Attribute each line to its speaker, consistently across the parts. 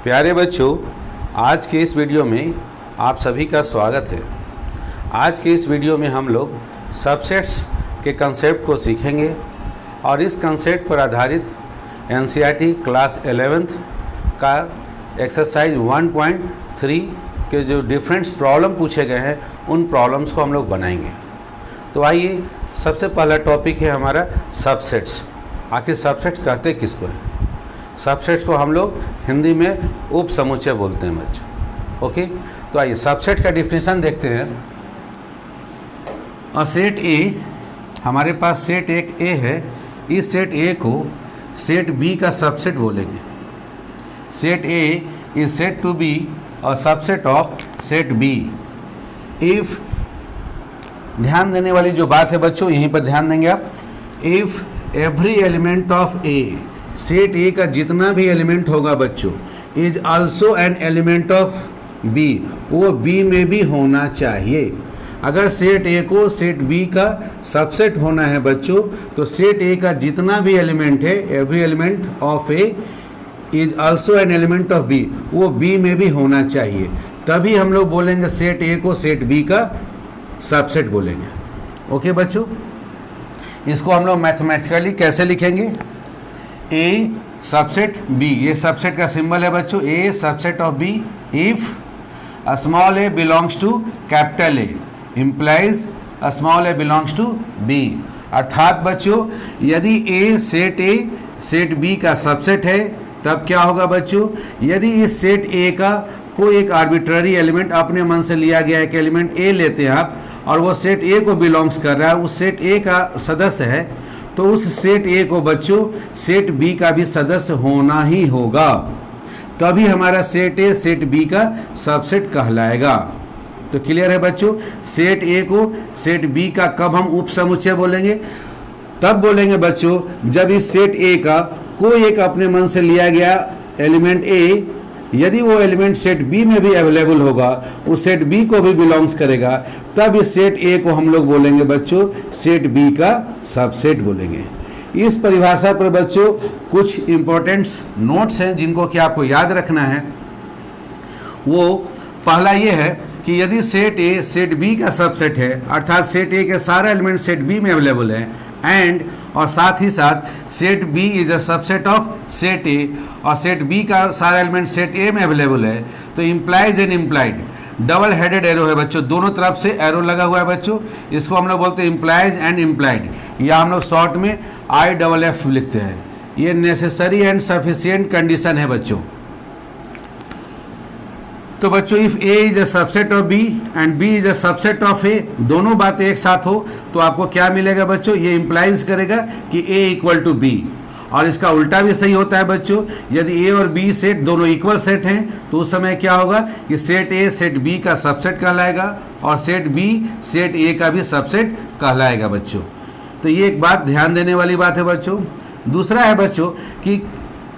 Speaker 1: प्यारे बच्चों, आज के इस वीडियो में आप सभी का स्वागत है। आज के इस वीडियो में हम लोग सबसेट्स के कंसेप्ट को सीखेंगे और इस कंसेप्ट पर आधारित एनसीईआरटी क्लास 11th का एक्सरसाइज 1.3 के जो डिफरेंट प्रॉब्लम पूछे गए हैं उन प्रॉब्लम्स को हम लोग बनाएंगे। तो आइए, सबसे पहला टॉपिक है हमारा सबसेट्स। आखिर सबसेट्स कहते किसको हैं? सबसेट्स को हम लोग हिंदी में उप समुच्चय बोलते हैं बच्चों। ओके, तो आइए सबसेट का डिफिनेशन देखते हैं। सेट ए, हमारे पास सेट एक ए है। इस सेट ए को सेट बी का सबसेट बोलेंगे। Set A is said to be a subset of set B if, ध्यान देने वाली जो बात है बच्चों, यहीं पर ध्यान देंगे आप। If every element of A, set A का जितना भी एलिमेंट होगा बच्चों, is also an element of B, वो बी में भी होना चाहिए। अगर सेट ए को सेट बी का सबसेट होना है बच्चों, तो सेट ए का जितना भी एलिमेंट है, every element of A is also an element of B, वो बी में भी होना चाहिए। तभी हम लोग बोलेंगे सेट ए को सेट बी का सबसेट बोलेंगे। ओके बच्चों, इसको हम लोग मैथमेटिकली कैसे लिखेंगे? ए सबसेट बी, ये सबसेट का सिंबल है बच्चों। A subset of B if small A belongs to capital A implies small A belongs to B. अर्थात बच्चों, यदि ए सेट बी का सबसेट है, तब क्या होगा बच्चों? यदि इस सेट ए का कोई एक आर्बिट्ररी एलिमेंट अपने मन से लिया गया एक एलिमेंट ए लेते हैं आप, और वो सेट ए को बिलोंग्स कर रहा है, उस सेट ए का सदस्य है, तो उस सेट ए को बच्चों सेट बी का भी सदस्य होना ही होगा। तभी हमारा सेट ए सेट बी का सबसेट कहलाएगा। तो क्लियर है बच्चों? सेट ए को सेट बी का कब हम उप समुच्चय बोलेंगे? तब बोलेंगे बच्चों जब इस सेट ए का कोई एक अपने मन से लिया गया एलिमेंट ए, यदि वो एलिमेंट सेट बी में भी अवेलेबल होगा, उस सेट बी को भी बिलोंग्स करेगा, तब इस सेट ए को हम लोग बोलेंगे बच्चों सेट बी का सबसेट बोलेंगे। इस परिभाषा पर बच्चों कुछ इंपॉर्टेंट नोट्स हैं जिनको कि आपको याद रखना है। वो पहला ये है कि यदि सेट ए सेट बी का सबसेट है, अर्थात सेट ए के सारे एलिमेंट सेट बी में अवेलेबल है, एंड और साथ ही साथ set B is a subset of set A, और सेट बी का सारा एलिमेंट सेट ए में अवेलेबल है, तो implies and implied double headed arrow है बच्चों, दोनों तरफ से एरो लगा हुआ है बच्चों। इसको हम लोग बोलते हैं इम्प्लाइज एंड इम्प्लाइड, या हम लोग शॉर्ट में IFF लिखते हैं। ये नेसेसरी एंड सफिशिएंट कंडीशन है बच्चों। तो बच्चों if A is a subset of B and B is a subset of A, दोनों बातें एक साथ हो तो आपको क्या मिलेगा बच्चों? ये इंप्लाइज करेगा कि ए इक्वल टू बी। और इसका उल्टा भी सही होता है बच्चों। यदि ए और बी सेट दोनों इक्वल सेट हैं, तो उस समय क्या होगा कि सेट ए सेट बी का सबसेट कहलाएगा और सेट बी सेट ए का भी सबसेट कहलाएगा बच्चों। तो ये एक बात ध्यान देने वाली बात है बच्चों। दूसरा है बच्चों कि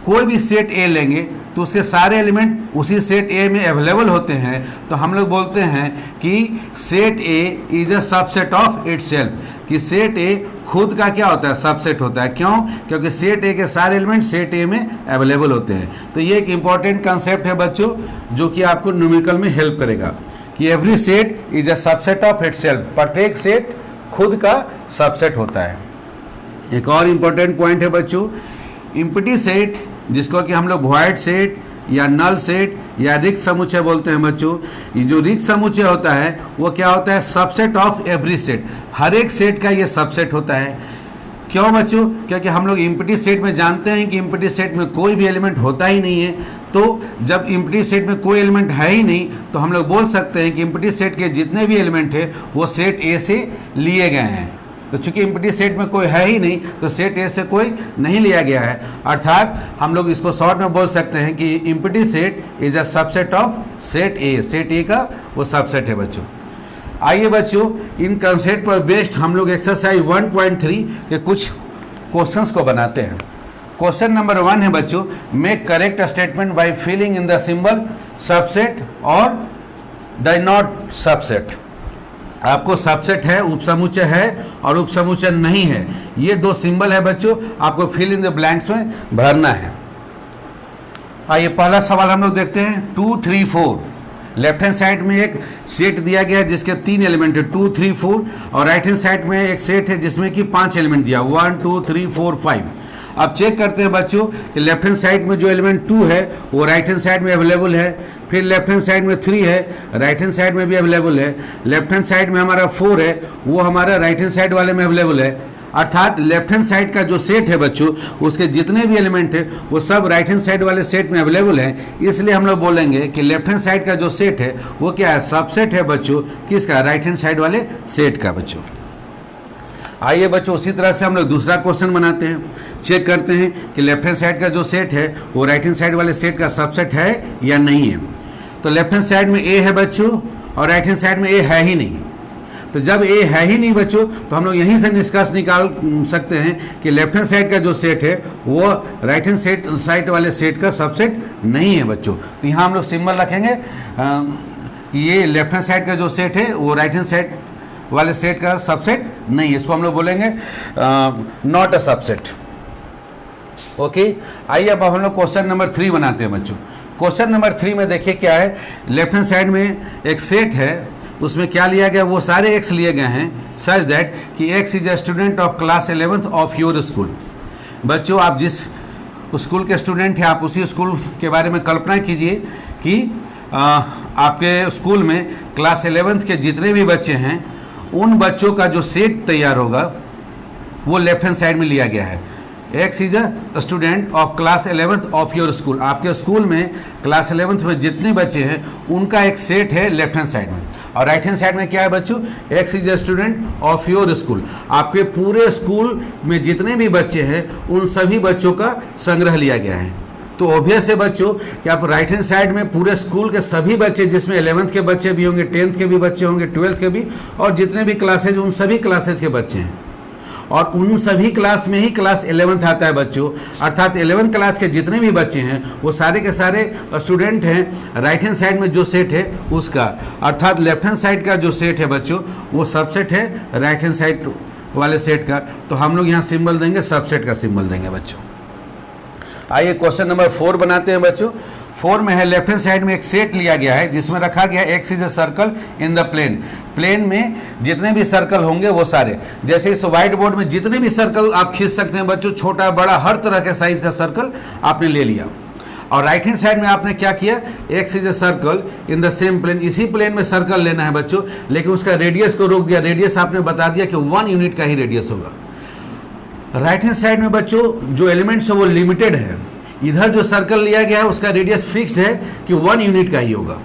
Speaker 1: कोई भी सेट ए लेंगे तो उसके सारे एलिमेंट उसी सेट ए में अवेलेबल होते हैं, तो हम लोग बोलते हैं कि set A is a subset of itself, कि सेट ए खुद का क्या होता है? सबसेट होता है। क्यों? क्योंकि सेट ए के सारे एलिमेंट सेट ए में अवेलेबल होते हैं। तो ये एक इंपॉर्टेंट कंसेप्ट है बच्चों, जो कि आपको न्यूमेरिकल में हेल्प करेगा कि every set is a subset of itself, प्रत्येक सेट खुद का सबसेट होता है। एक और इंपॉर्टेंट पॉइंट है बच्चों, एम्प्टी सेट, जिसको कि हम लोग वॉइड सेट या नल सेट या रिक्त समुच्चय बोलते हैं बच्चों। ये जो रिक्त समुच्चय होता है वो क्या होता है? सबसेट ऑफ एवरी सेट, हर एक सेट का ये सबसेट होता है। क्यों बच्चों? क्योंकि हम लोग एम्प्टी सेट में जानते हैं कि एम्प्टी सेट में कोई भी एलिमेंट होता ही नहीं है। तो जब एम्प्टी सेट में कोई एलिमेंट है ही नहीं, तो हम लोग बोल सकते हैं कि एम्प्टी सेट के जितने भी एलिमेंट है वो सेट ए से लिए गए हैं। तो चूंकि एम्प्टी सेट में कोई है ही नहीं, तो सेट ए से कोई नहीं लिया गया है। अर्थात हम लोग इसको शॉर्ट में बोल सकते हैं कि empty set is a subset of set A, set A का वो सबसेट है बच्चों। आइए बच्चों, इन कंसेप्ट पर बेस्ड हम लोग एक्सरसाइज 1.3 के कुछ क्वेश्चंस को बनाते हैं। क्वेश्चन नंबर 1 है बच्चों, make correct statement by filling in the symbol subset और डज नॉट सबसेट। आपको सबसेट है, उपसमुच्चय है और उपसमुच्चय नहीं है, ये दो सिंबल है बच्चों, आपको फिल इन द ब्लैंक्स में भरना है। आइए पहला सवाल हम लोग देखते हैं 2 3 4। लेफ्ट हैंड साइड में एक सेट दिया गया है जिसके 3 एलिमेंट है 2 3 4, और राइट हैंड साइड में एक सेट है जिसमें कि 5 एलिमेंट दिया 1 2 3 4 5। अब चेक करते हैं बच्चों कि लेफ्ट हैंड साइड में जो एलिमेंट 2 है वो राइट हैंड साइड में अवेलेबल है, फिर लेफ्ट हैंड साइड में 3 है, राइट हैंड साइड में भी अवेलेबल है, लेफ्ट हैंड साइड में हमारा 4 है, वो हमारा राइट हैंड साइड वाले में अवेलेबल है। अर्थात लेफ्ट हैंड साइड का जो सेट है बच्चों उसके जितने भी एलिमेंट है वो सब राइट हैंड साइड वाले सेट में अवेलेबल है, इसलिए हम लोग बोलेंगे कि लेफ्ट हैंड साइड का जो सेट है वो क्या है, सबसेट है बच्चों किसका, राइट हैंड साइड वाले सेट का बच्चों। आइए बच्चों उसी तरह से हम लोग दूसरा क्वेश्चन बनाते हैं, चेक करते हैं कि लेफ्ट हैंड साइड का जो सेट है वो राइट हैंड साइड वाले सेट का सबसेट है या नहीं है। तो लेफ्ट हैंड साइड में ए है बच्चों और राइट हैंड साइड में ए है ही नहीं, तो जब ए है ही नहीं बच्चों तो हम लोग यहीं से निष्कर्ष निकाल सकते हैं कि लेफ्ट हैंड साइड का जो सेट है वो राइट हैंड साइड वाले सेट का सबसेट नहीं है बच्चों। तो यहाँ हम लोग सिंबल रखेंगे कि ये लेफ्ट हैंड साइड का जो सेट है वो राइट हैंड साइड वाले सेट का सबसेट नहीं है, इसको हम लोग बोलेंगे नॉट अ सबसेट। ओके, आइए अब हम लोग क्वेश्चन नंबर 3 बनाते हैं बच्चों। क्वेश्चन नंबर 3 में देखिए क्या है, लेफ्ट हैंड साइड में एक सेट है, उसमें क्या लिया गया, वो सारे एक्स लिए गए हैं सच दैट कि X is a student of class 11th of your school. बच्चों आप जिस स्कूल के स्टूडेंट हैं आप उसी स्कूल के बारे में कल्पना कीजिए कि आपके स्कूल में क्लास 11th के जितने भी बच्चे हैं उन बच्चों का जो सेट तैयार होगा वो लेफ्ट हैंड साइड में लिया गया है। X is a student of class 11th of your school, आपके स्कूल में क्लास 11th में जितने बच्चे हैं उनका एक सेट है लेफ्ट हैंड साइड में, और राइट हैंड साइड में क्या है बच्चों, x is a student of your school, आपके पूरे स्कूल में जितने भी बच्चे हैं उन सभी बच्चों का संग्रह लिया गया है। तो ऑब्वियस है बच्चों कि आप राइट हैंड साइड में पूरे स्कूल के सभी बच्चे, जिसमें 11th के बच्चे भी होंगे, 10th के भी बच्चे होंगे, 12th के भी, और जितने भी क्लासेज उन सभी क्लासेज के बच्चे हैं, और उन सभी क्लास में ही क्लास 11th आता है बच्चों, अर्थात 11th क्लास के जितने भी बच्चे हैं वो सारे के सारे स्टूडेंट हैं राइट हैंड साइड में जो सेट है उसका, अर्थात लेफ्ट हैंड साइड का जो सेट है बच्चों वो सबसेट है राइट हैंड साइड वाले सेट का। तो हम लोग यहाँ सिंबल देंगे, सबसेट का सिंबल देंगे बच्चों। आइए क्वेश्चन नंबर 4 बनाते हैं बच्चों। 4 में है लेफ्ट हैंड साइड में एक सेट लिया गया है जिसमें रखा गया X is a circle in the plane, plane में जितने भी सर्कल होंगे वो सारे, जैसे इस व्हाइट बोर्ड में जितने भी सर्कल आप खींच सकते हैं बच्चों, छोटा बड़ा हर तरह के साइज का सर्कल आपने ले लिया। और राइट हैंड साइड में आपने क्या किया, X is a circle in the same plane, इसी प्लेन में सर्कल लेना है बच्चों, लेकिन उसका रेडियस को रोक दिया, रेडियस आपने बता दिया कि 1 यूनिट का ही रेडियस होगा। राइट हैंड साइड में बच्चों जो एलिमेंट्स है वो लिमिटेड है, इधर जो सर्कल लिया गया है उसका रेडियस फिक्स्ड है कि 1 यूनिट का ही होगा।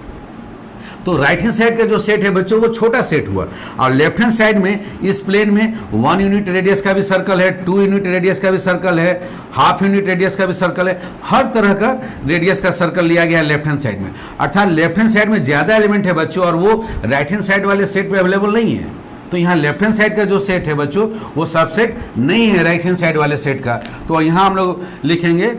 Speaker 1: तो राइट हैंड साइड का जो सेट है बच्चों वो छोटा सेट हुआ, और लेफ्ट हैंड साइड में इस प्लेन में 1 यूनिट रेडियस का भी सर्कल है, 2 यूनिट रेडियस का भी सर्कल है, हाफ यूनिट रेडियस का भी सर्कल है, हर तरह का रेडियस का सर्कल लिया गया है लेफ्ट हैंड साइड में। अर्थात लेफ्ट हैंड साइड में ज़्यादा एलिमेंट है बच्चों और वो राइट हैंड साइड वाले सेट में अवेलेबल नहीं है। तो यहाँ लेफ्ट हैंड साइड का जो सेट है बच्चों वो सबसेट नहीं है राइट हैंड साइड वाले सेट का, तो यहाँ हम लोग लिखेंगे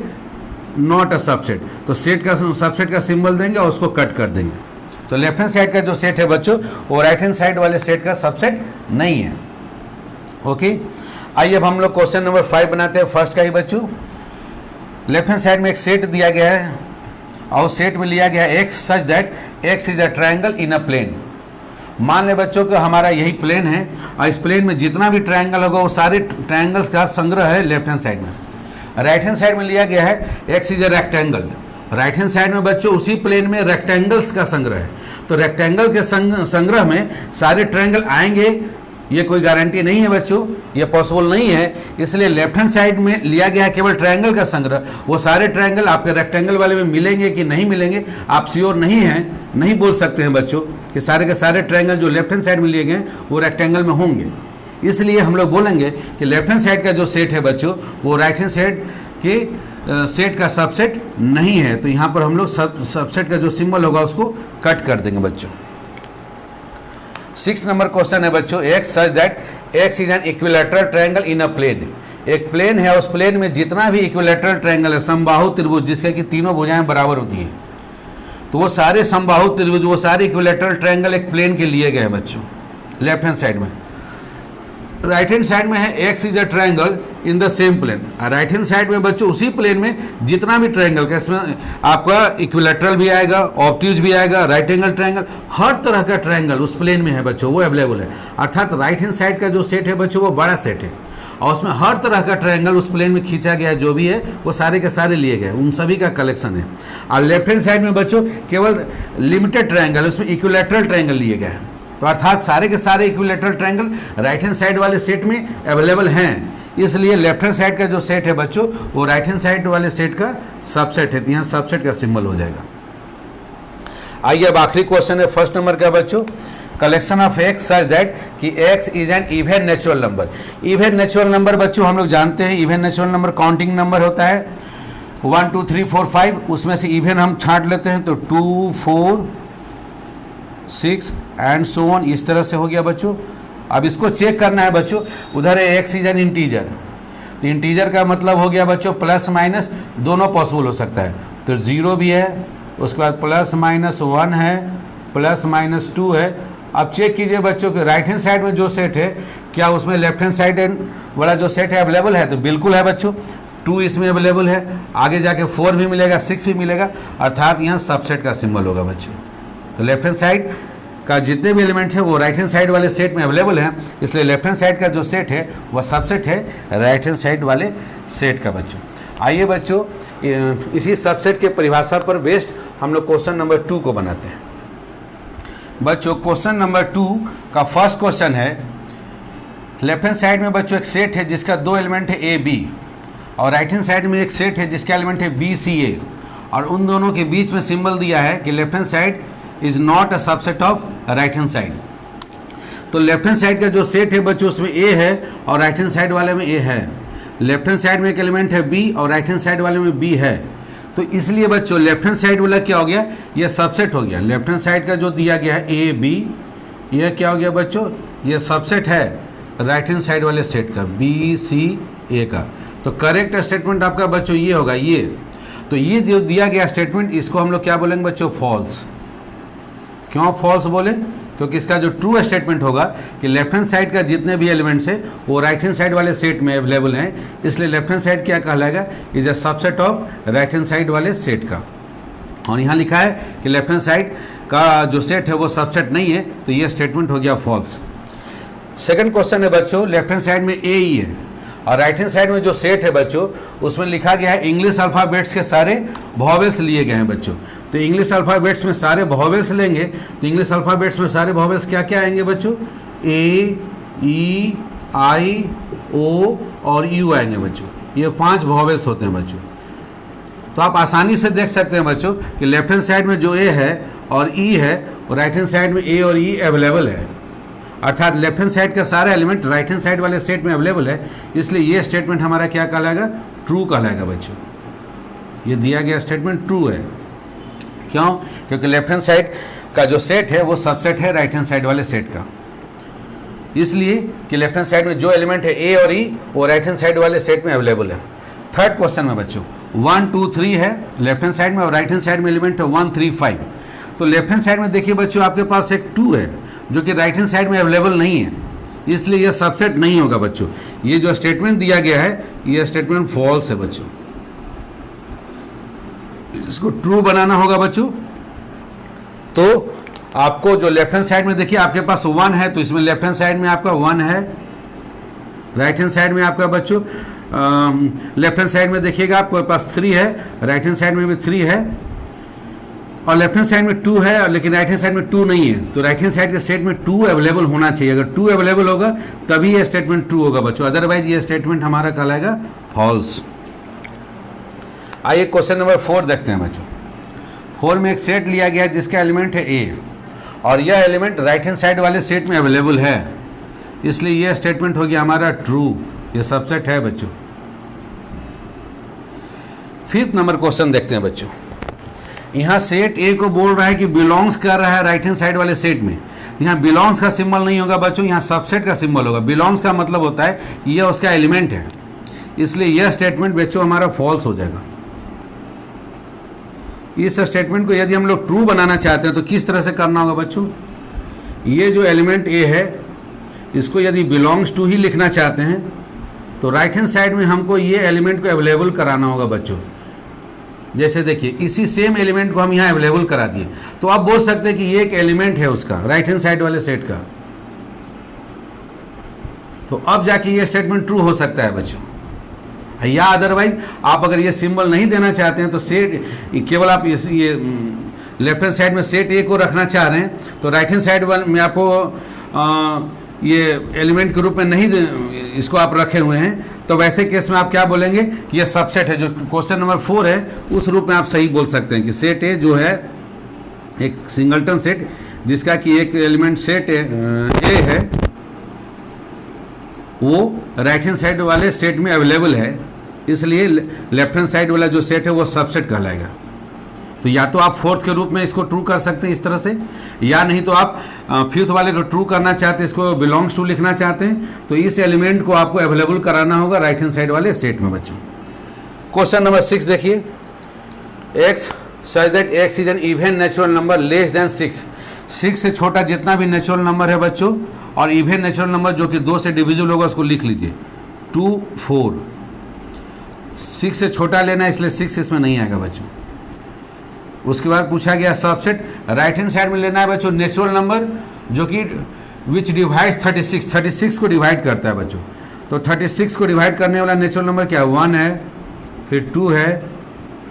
Speaker 1: नॉट अ सबसेट। तो सेट का सबसेट का सिंबल देंगे और उसको कट कर देंगे। तो लेफ्ट हैंड साइड का जो सेट है बच्चों वो राइट हैंड साइड वाले सेट का सबसेट नहीं है। ओके, आइए अब हम लोग क्वेश्चन नंबर 5 बनाते हैं, फर्स्ट का ही बच्चों। लेफ्ट हैंड साइड में एक सेट दिया गया है और सेट में लिया गया है X such that X is a triangle in a plane. मान ले बच्चों कि हमारा यही प्लेन है और इस प्लेन में जितना भी ट्रायंगल होगा वो सारे ट्रायंगल्स का संग्रह है लेफ्ट हैंड साइड में। राइट हैंड साइड में लिया गया है X is a rectangle, right hand side में बच्चों उसी प्लेन में रेक्टेंगल्स का संग्रह है। तो रेक्टेंगल के संग्रह में सारे ट्रायंगल आएंगे ये कोई गारंटी नहीं है बच्चों, ये पॉसिबल नहीं है, इसलिए लेफ्ट हैंड साइड में लिया गया है केवल ट्रायंगल का संग्रह। वो सारे ट्रायंगल आपके रेक्टेंगल वाले में मिलेंगे कि नहीं मिलेंगे आप श्योर नहीं हैं, नहीं बोल सकते हैं बच्चों कि सारे के सारे ट्रायंगल जो लेफ्ट हैंड साइड में लिए गए वो रेक्टेंगल में होंगे। इसलिए हम लोग बोलेंगे कि लेफ्ट हैंड साइड का जो सेट है बच्चों वो राइट हैंड साइड के सेट का सबसेट नहीं है। तो यहाँ पर हम लोग सबसेट का जो सिंबल होगा उसको कट कर देंगे बच्चों। 6 नंबर क्वेश्चन है बच्चों, X such that X is an equilateral triangle in a plane. एक प्लेन है, उस प्लेन में जितना भी इक्विलैटरल ट्रायंगल है, समबाहु त्रिभुज जिसके कि तीनों भुजाएं बराबर होती हैं, तो वो सारे समबाहु त्रिभुज, वो सारे इक्विलैटरल ट्रायंगल एक प्लेन के लिए गए हैं बच्चों लेफ्ट हैंड साइड में। राइट हैंड साइड में है X is a triangle in the same plane. Right hand side में बच्चों उसी प्लेन में जितना भी ट्रायंगल का, इसमें आपका इक्विलेटरल भी आएगा, ऑब्ट्यूज भी आएगा, राइट एंगल ट्रायंगल, हर तरह का ट्रायंगल उस प्लेन में है बच्चों, वो अवेलेबल है। अर्थात राइट हैंड साइड का जो सेट है बच्चों वो बड़ा सेट है और उसमें हर तरह का ट्रायंगल उस प्लेन में खींचा गया है, जो भी है वो सारे के सारे लिए गए, उन सभी का कलेक्शन है। और लेफ्ट हैंड साइड में बच्चों केवल लिमिटेड ट्रायंगल, उसमें इक्विलेटरल ट्रायंगल लिए गए हैं। तो अर्थात सारे के सारे equilateral triangle right hand side वाले सेट में अवेलेबल हैं, इसलिए लेफ्ट हैंड साइड का जो सेट है बच्चों वो राइट हैंड साइड वाले सेट का सबसेट है। तो यहाँ सबसेट का सिंबल हो जाएगा। आइए अब आखिरी क्वेश्चन है फर्स्ट नंबर का बच्चों, collection of X such that कि X is an even natural number. Even natural number बच्चों हम लोग जानते हैं, even natural number counting number होता है 1 2 3 4 5, उसमें से इवन हम छांट लेते हैं तो 2 4 6 एंड सो ऑन, इस तरह से हो गया बच्चों। अब इसको चेक करना है बच्चों, उधर है एक्स इज एन इंटीजर, तो इंटीजर का मतलब हो गया बच्चों प्लस माइनस दोनों पॉसिबल हो सकता है, तो 0 भी है, उसके बाद प्लस माइनस 1 है, प्लस माइनस 2 है। अब चेक कीजिए बच्चों कि राइट हैंड साइड में जो सेट है क्या उसमें लेफ्ट हैंड साइड वाला जो सेट है अवेलेबल है, तो बिल्कुल है बच्चों, 2 इसमें अवेलेबल है, आगे जाके 4 भी मिलेगा, 6 भी मिलेगा, अर्थात यहाँ सबसेट का सिंबल होगा बच्चों। तो लेफ्ट हैंड साइड का जितने भी एलिमेंट है वो राइट हैंड साइड वाले सेट में अवेलेबल है, इसलिए लेफ्ट हैंड साइड का जो सेट है वह सबसेट है राइट हैंड साइड वाले सेट का बच्चों। आइए बच्चों इसी सबसेट के परिभाषा पर बेस्ड हम लोग क्वेश्चन नंबर 2 को बनाते हैं। बच्चों क्वेश्चन नंबर 2 का फर्स्ट क्वेश्चन है, लेफ्ट हैंड साइड में बच्चों एक सेट है जिसका 2 एलिमेंट है ए बी, और राइट हैंड साइड में एक सेट है जिसका एलिमेंट है बी सी ए, और उन दोनों के बीच में सिंबल दिया है कि left hand side is not a subset of right hand side. तो लेफ्ट हैंड साइड का जो सेट है बच्चों उसमें ए है और राइट हैंड साइड वाले में ए है, लेफ्ट हैंड साइड में एक एलिमेंट है बी और राइट हैंड साइड वाले में बी है, तो इसलिए बच्चों लेफ्ट हैंड साइड वाला क्या हो गया, ये सबसेट हो गया। लेफ्ट हैंड साइड का जो दिया गया है ए बी, ये क्या हो गया बच्चों, ये सबसेट है राइट हैंड साइड वाले सेट का बी सी ए का। तो करेक्ट स्टेटमेंट आपका बच्चों ये होगा ये। तो ये जो दिया गया स्टेटमेंट इसको हम लोग क्या बोलेंगे बच्चों, फॉल्स। क्यों फॉल्स बोले, क्योंकि इसका जो ट्रू स्टेटमेंट होगा कि लेफ्ट हैंड साइड का जितने भी एलिमेंट्स है वो राइट हैंड साइड वाले सेट में अवेलेबल हैं, इसलिए लेफ्ट हैंड साइड क्या कहलाएगा, is a subset of right hand side वाले सेट का। और यहाँ लिखा है कि लेफ्ट हैंड साइड का जो सेट है वो सबसेट नहीं है, तो ये स्टेटमेंट हो गया फॉल्स। सेकंड क्वेश्चन है बच्चों, लेफ्ट हैंड साइड में ए ई है और राइट हैंड साइड में जो सेट है बच्चों उसमें लिखा गया है इंग्लिश अल्फ़ाबेट्स के सारे वॉवेल्स लिए गए हैं बच्चों। तो इंग्लिश अल्फ़ाबेट्स में सारे वॉवेल्स लेंगे, तो इंग्लिश अल्फ़ाबेट्स में सारे वॉवेल्स क्या क्या आएंगे बच्चों, ए ई आई ओ और यू आएंगे बच्चों। ये 5 वॉवेल्स होते हैं बच्चों। तो आप आसानी से देख सकते हैं बच्चों कि लेफ्ट हैंड साइड में जो ए है और ई है और राइट हैंड साइड में ए और ई अवेलेबल है, अर्थात लेफ्ट हैंड साइड का सारा एलिमेंट राइट हैंड साइड वाले सेट में अवेलेबल है, इसलिए ये स्टेटमेंट हमारा क्या कहलाएगा, ट्रू कहलाएगा बच्चों। ये दिया गया स्टेटमेंट ट्रू है। क्यों, क्योंकि लेफ्ट हैंड साइड का जो सेट है वो सबसेट है राइट हैंड साइड वाले सेट का, इसलिए कि लेफ्ट हैंड साइड में जो एलिमेंट है ए और ई वो राइट हैंड साइड वाले सेट में अवेलेबल है। थर्ड क्वेश्चन में बच्चों 1 2 3 है लेफ्ट हैंड साइड में और राइट हैंड साइड में एलिमेंट है 1 3 5। तो लेफ्ट हैंड साइड में देखिए बच्चों आपके पास एक 2 है जो कि राइट हैंड साइड में अवेलेबल नहीं है, इसलिए यह सबसेट नहीं होगा बच्चों। ये जो स्टेटमेंट दिया गया है यह स्टेटमेंट फॉल्स है बच्चों, इसको ट्रू बनाना होगा बच्चों। तो आपको जो लेफ्ट हैंड साइड में देखिए आपके पास 1 है, तो इसमें लेफ्ट हैंड साइड में आपका 1 है, राइट हैंड साइड में आपका बच्चों लेफ्ट हैंड साइड में देखिएगा आपके पास 3 है, राइट हैंड साइड में भी 3 है, और लेफ्ट हैंड साइड में 2 है लेकिन राइट हैंड साइड में 2 नहीं है। तो राइट हैंड साइड के सेट में 2 अवेलेबल होना चाहिए, अगर 2 अवेलेबल होगा तभी ये स्टेटमेंट ट्रू होगा बच्चों, अदरवाइज ये स्टेटमेंट हमारा कहलाएगा फॉल्स। आइए क्वेश्चन नंबर 4 देखते हैं बच्चों। 4 में एक सेट लिया गया है जिसका एलिमेंट है ए और यह एलिमेंट राइट हैंड साइड वाले सेट में अवेलेबल है, इसलिए यह स्टेटमेंट हो गया हमारा ट्रू, ये सबसेट है बच्चों। 5th नंबर क्वेश्चन देखते हैं बच्चों। यहाँ सेट ए को बोल रहा है कि बिलोंग्स कर रहा है राइट हैंड साइड वाले सेट में। यहाँ बिलोंग्स का सिंबल नहीं होगा बच्चों, यहाँ सबसेट का सिंबल होगा। बिलोंग्स का मतलब होता है कि यह उसका एलिमेंट है, इसलिए यह स्टेटमेंट बच्चों हमारा फॉल्स हो जाएगा। इस स्टेटमेंट को यदि हम लोग ट्रू बनाना चाहते हैं तो किस तरह से करना होगा बच्चों, ये जो एलिमेंट ए है इसको यदि बिलोंग्स टू ही लिखना चाहते हैं तो राइट हैंड साइड में हमको ये एलिमेंट को अवेलेबल कराना होगा बच्चों। जैसे देखिए इसी सेम एलिमेंट को हम यहाँ अवेलेबल करा दिए, तो आप बोल सकते हैं कि ये एक एलिमेंट है उसका राइट हैंड साइड वाले सेट का, तो अब जाके ये स्टेटमेंट ट्रू हो सकता है बच्चों। या अदरवाइज आप अगर ये सिंबल नहीं देना चाहते हैं तो सेट केवल आप ये लेफ्ट हैंड साइड में सेट ए को रखना चाह रहे हैं तो राइट हैंड साइड में आपको ये एलिमेंट के रूप में नहीं इसको आप रखे हुए हैं, तो वैसे केस में आप क्या बोलेंगे कि ये सबसेट है, जो क्वेश्चन नंबर 4 है उस रूप में आप सही बोल सकते हैं कि सेट ए जो है एक सिंगलटन सेट जिसका कि एक एलिमेंट सेट ए है वो राइट हैंड साइड वाले सेट में अवेलेबल है, इसलिए लेफ्ट हैंड साइड वाला जो सेट है वो सबसेट कहलाएगा। तो या तो आप फोर्थ के रूप में इसको ट्रू कर सकते हैं इस तरह से, या नहीं तो आप फिफ्थ वाले को ट्रू करना चाहते हैं, इसको बिलोंग्स टू लिखना चाहते हैं, तो इस एलिमेंट को आपको अवेलेबल कराना होगा राइट हैंड साइड वाले सेट में बच्चों। क्वेश्चन नंबर 6 देखिए, x such that X is an even natural number less than 6। 6 से छोटा जितना भी नेचुरल नंबर है बच्चों, और इवन नेचुरल नंबर जो कि 2 से डिविजिबल होगा उसको लिख लीजिए 2 4। 6 से छोटा लेना है इसलिए 6 इसमें नहीं आएगा बच्चों। उसके बाद पूछा गया सबसेट, राइट हैंड साइड में लेना है बच्चों नेचुरल नंबर जो कि विच डिवाइड्स 36, 36 को डिवाइड करता है बच्चों। तो 36 को डिवाइड करने वाला नेचुरल नंबर क्या है, 1 है, फिर 2 है,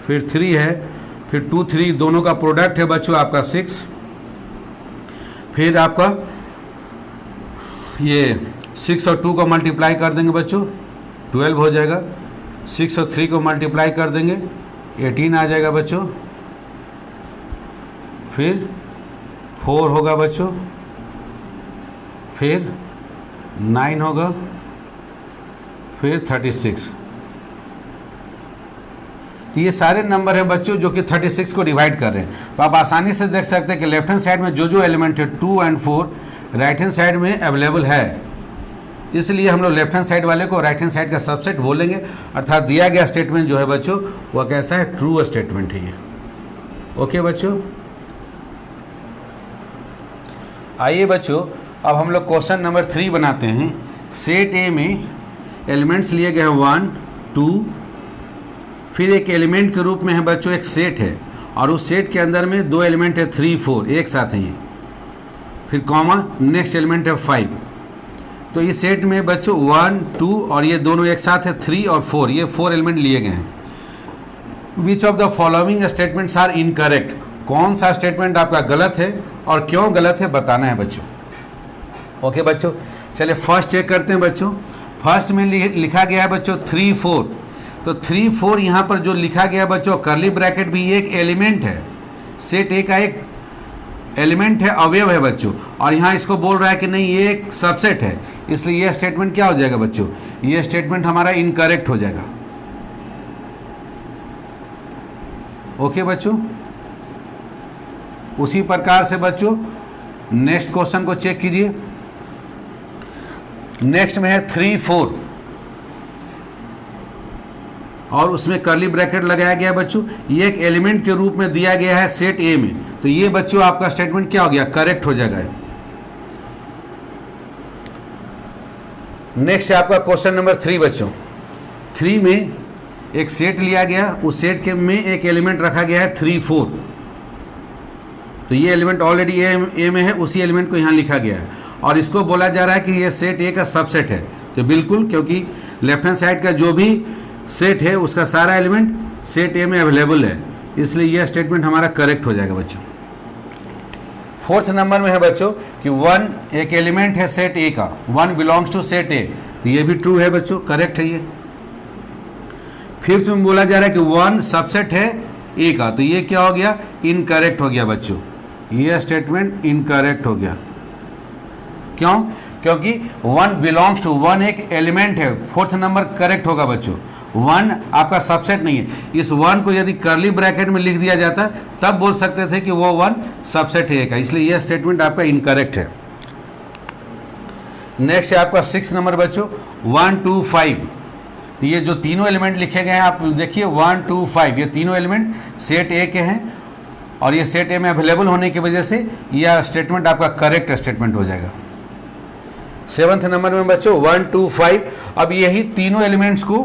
Speaker 1: फिर 3 है, फिर 2 3 दोनों का प्रोडक्ट है बच्चों आपका 6, फिर आपका ये 6 और 2 को मल्टीप्लाई कर देंगे बच्चों 12 हो जाएगा, 6 और 3 को मल्टीप्लाई कर देंगे 18 आ जाएगा बच्चों, फिर 4 होगा बच्चों, फिर 9 होगा, फिर 36। तो ये सारे नंबर हैं बच्चों जो कि 36 को डिवाइड कर रहे हैं। तो आप आसानी से देख सकते हैं कि लेफ्ट हैंड साइड में जो जो एलिमेंट है 2 और 4 राइट हैंड साइड में अवेलेबल है, इसलिए हम लोग लेफ्ट हैंड साइड वाले को राइट हैंड साइड का सबसेट बोलेंगे। अर्थात दिया गया स्टेटमेंट जो है बच्चों वह कैसा है, ट्रू स्टेटमेंट है ये। ओके बच्चों, आइए बच्चों अब हम लोग क्वेश्चन नंबर 3 बनाते हैं। सेट ए में एलिमेंट्स लिए गए हैं 1 2, फिर एक एलिमेंट के रूप में है बच्चों एक सेट है, और उस सेट के अंदर में 2 एलिमेंट है 3 4 एक साथ हैं ये, फिर कॉमा नेक्स्ट एलिमेंट है 5। तो इस सेट में बच्चों 1 2 और ये दोनों एक साथ है 3 और 4, ये 4 एलिमेंट लिए गए हैं। Which of the following statements are incorrect, कौन सा स्टेटमेंट आपका गलत है और क्यों गलत है बताना है बच्चों। ओके बच्चों, चलिए फर्स्ट चेक करते हैं बच्चों। फर्स्ट में लिखा गया है बच्चों 3 4, तो 3 4 यहाँ पर जो लिखा गया है बच्चों कर्ली ब्रैकेट भी एक एलिमेंट है, सेट ए का एक एलिमेंट है, अवयव है बच्चों, और यहाँ इसको बोल रहा है कि नहीं ये एक सबसेट है, इसलिए ये स्टेटमेंट क्या हो जाएगा बच्चों, ये स्टेटमेंट हमारा इनकरेक्ट हो जाएगा। ओके बच्चों, उसी प्रकार से बच्चों नेक्स्ट क्वेश्चन को चेक कीजिए। नेक्स्ट में है 3 4 और उसमें कर्ली ब्रैकेट लगाया गया बच्चों, ये एक एलिमेंट के रूप में दिया गया है सेट ए में, तो ये बच्चों आपका स्टेटमेंट क्या हो गया, करेक्ट हो जाएगा। नेक्स्ट है आपका क्वेश्चन नंबर 3 बच्चों। 3 में एक सेट लिया गया, उस सेट के में एक एलिमेंट रखा गया है 3 4, तो ये एलिमेंट ऑलरेडी ए में है, उसी एलिमेंट को यहाँ लिखा गया है, और इसको बोला जा रहा है कि ये सेट ए का सबसेट है। तो बिल्कुल, क्योंकि लेफ्ट हैंड साइड का जो भी सेट है उसका सारा एलिमेंट सेट ए में अवेलेबल है, इसलिए यह स्टेटमेंट हमारा करेक्ट हो जाएगा बच्चों। फोर्थ नंबर में है बच्चों कि 1 एक एलिमेंट है सेट ए का, 1 बिलोंग्स टू सेट ए, तो ये भी ट्रू है बच्चों, करेक्ट है ये। फिफ्थ में बोला जा रहा है कि 1 सबसेट है ए का, तो ये क्या हो गया, इनकरेक्ट हो गया बच्चों, ये स्टेटमेंट इनकरेक्ट हो गया। क्यों, क्योंकि 1 बिलोंग्स टू, 1 एक एलिमेंट है, फोर्थ नंबर करेक्ट होगा बच्चों। 1 आपका सबसेट नहीं है, इस 1 को यदि कर्ली ब्रैकेट में लिख दिया जाता तब बोल सकते थे कि वो 1 सबसेट है का, इसलिए यह स्टेटमेंट आपका इनकरेक्ट है। नेक्स्ट है आपका 6 नंबर बच्चों 1 2 5, तो ये जो तीनों एलिमेंट लिखे गए हैं आप देखिए 1 2 5, ये तीनों एलिमेंट सेट ए के हैं, और ये सेट ए में अवेलेबल होने की वजह से यह स्टेटमेंट आपका करेक्ट स्टेटमेंट हो जाएगा। 7th नंबर में बच्चों 1 2 5। अब यही तीनों एलिमेंट्स को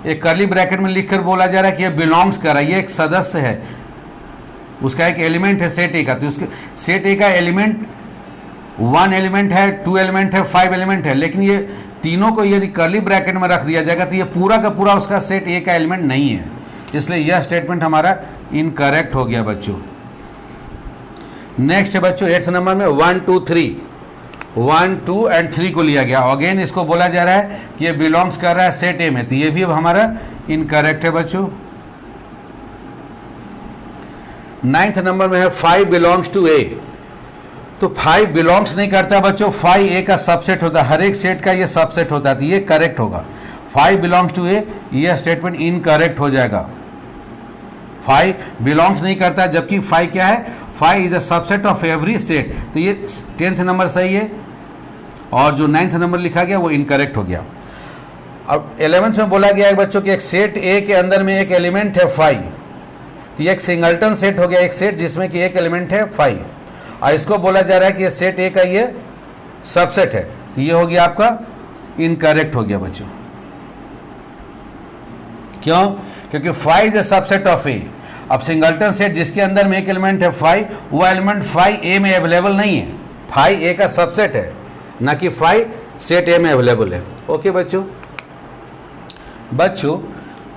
Speaker 1: एक कर्ली ब्रैकेट में लिखकर बोला जा रहा है कि ये बिलोंग्स कर रहा है, ये एक सदस्य है, उसका एक एलिमेंट है सेट ए का। तो उसके सेट ए का एलिमेंट 1 एलिमेंट है, 2 एलिमेंट है, 5 एलिमेंट है, लेकिन ये तीनों को यदि कर्ली ब्रैकेट में रख दिया जाएगा तो ये पूरा का पूरा उसका सेट ए का एलिमेंट नहीं है, इसलिए यह स्टेटमेंट हमारा इनकरेक्ट हो गया बच्चों। नेक्स्ट है बच्चों 8th नंबर में 1 2 3, 1 2 एंड 3 को लिया गया। अगेन इसको बोला जा रहा है कि ये बिलोंग्स कर रहा है सेट ए में, तो ये भी अब हमारा इनकरेक्ट है बच्चों। 9th नंबर में है 5 बिलोंग्स टू ए। तो 5 बिलोंग्स नहीं करता बच्चों, 5 ए का सबसेट होता है, हर एक सेट का ये सबसेट होता है, तो ये करेक्ट होगा। 5 बिलोंग्स टू ए, यह स्टेटमेंट इनकरेक्ट हो जाएगा। 5 बिलोंग्स नहीं करता, जबकि 5 क्या है, 5 is a subset of every set, तो ये 10th नंबर सही है और जो 9th नंबर लिखा गया वो इनकरेक्ट हो गया। अब 11th में बोला गया है बच्चों कि एक सेट ए के अंदर में एक एलिमेंट है 5, तो ये एक सिंगल्टन सेट हो गया, एक सेट जिसमें कि एक एलिमेंट है 5, और इसको बोला जा रहा है कि ये सेट ए का ये सबसेट है, तो ये हो गया आपका इनकरेक्ट हो गया बच्चों। क्यों? क्योंकि 5 इज अ सबसेट ऑफ ए। अब सिंगल्टन सेट जिसके अंदर में एक एलिमेंट है 5, वो एलिमेंट 5 ए में अवेलेबल नहीं है, 5 ए का सबसेट है, ना कि 5 सेट ए में अवेलेबल है। ओके बच्चों।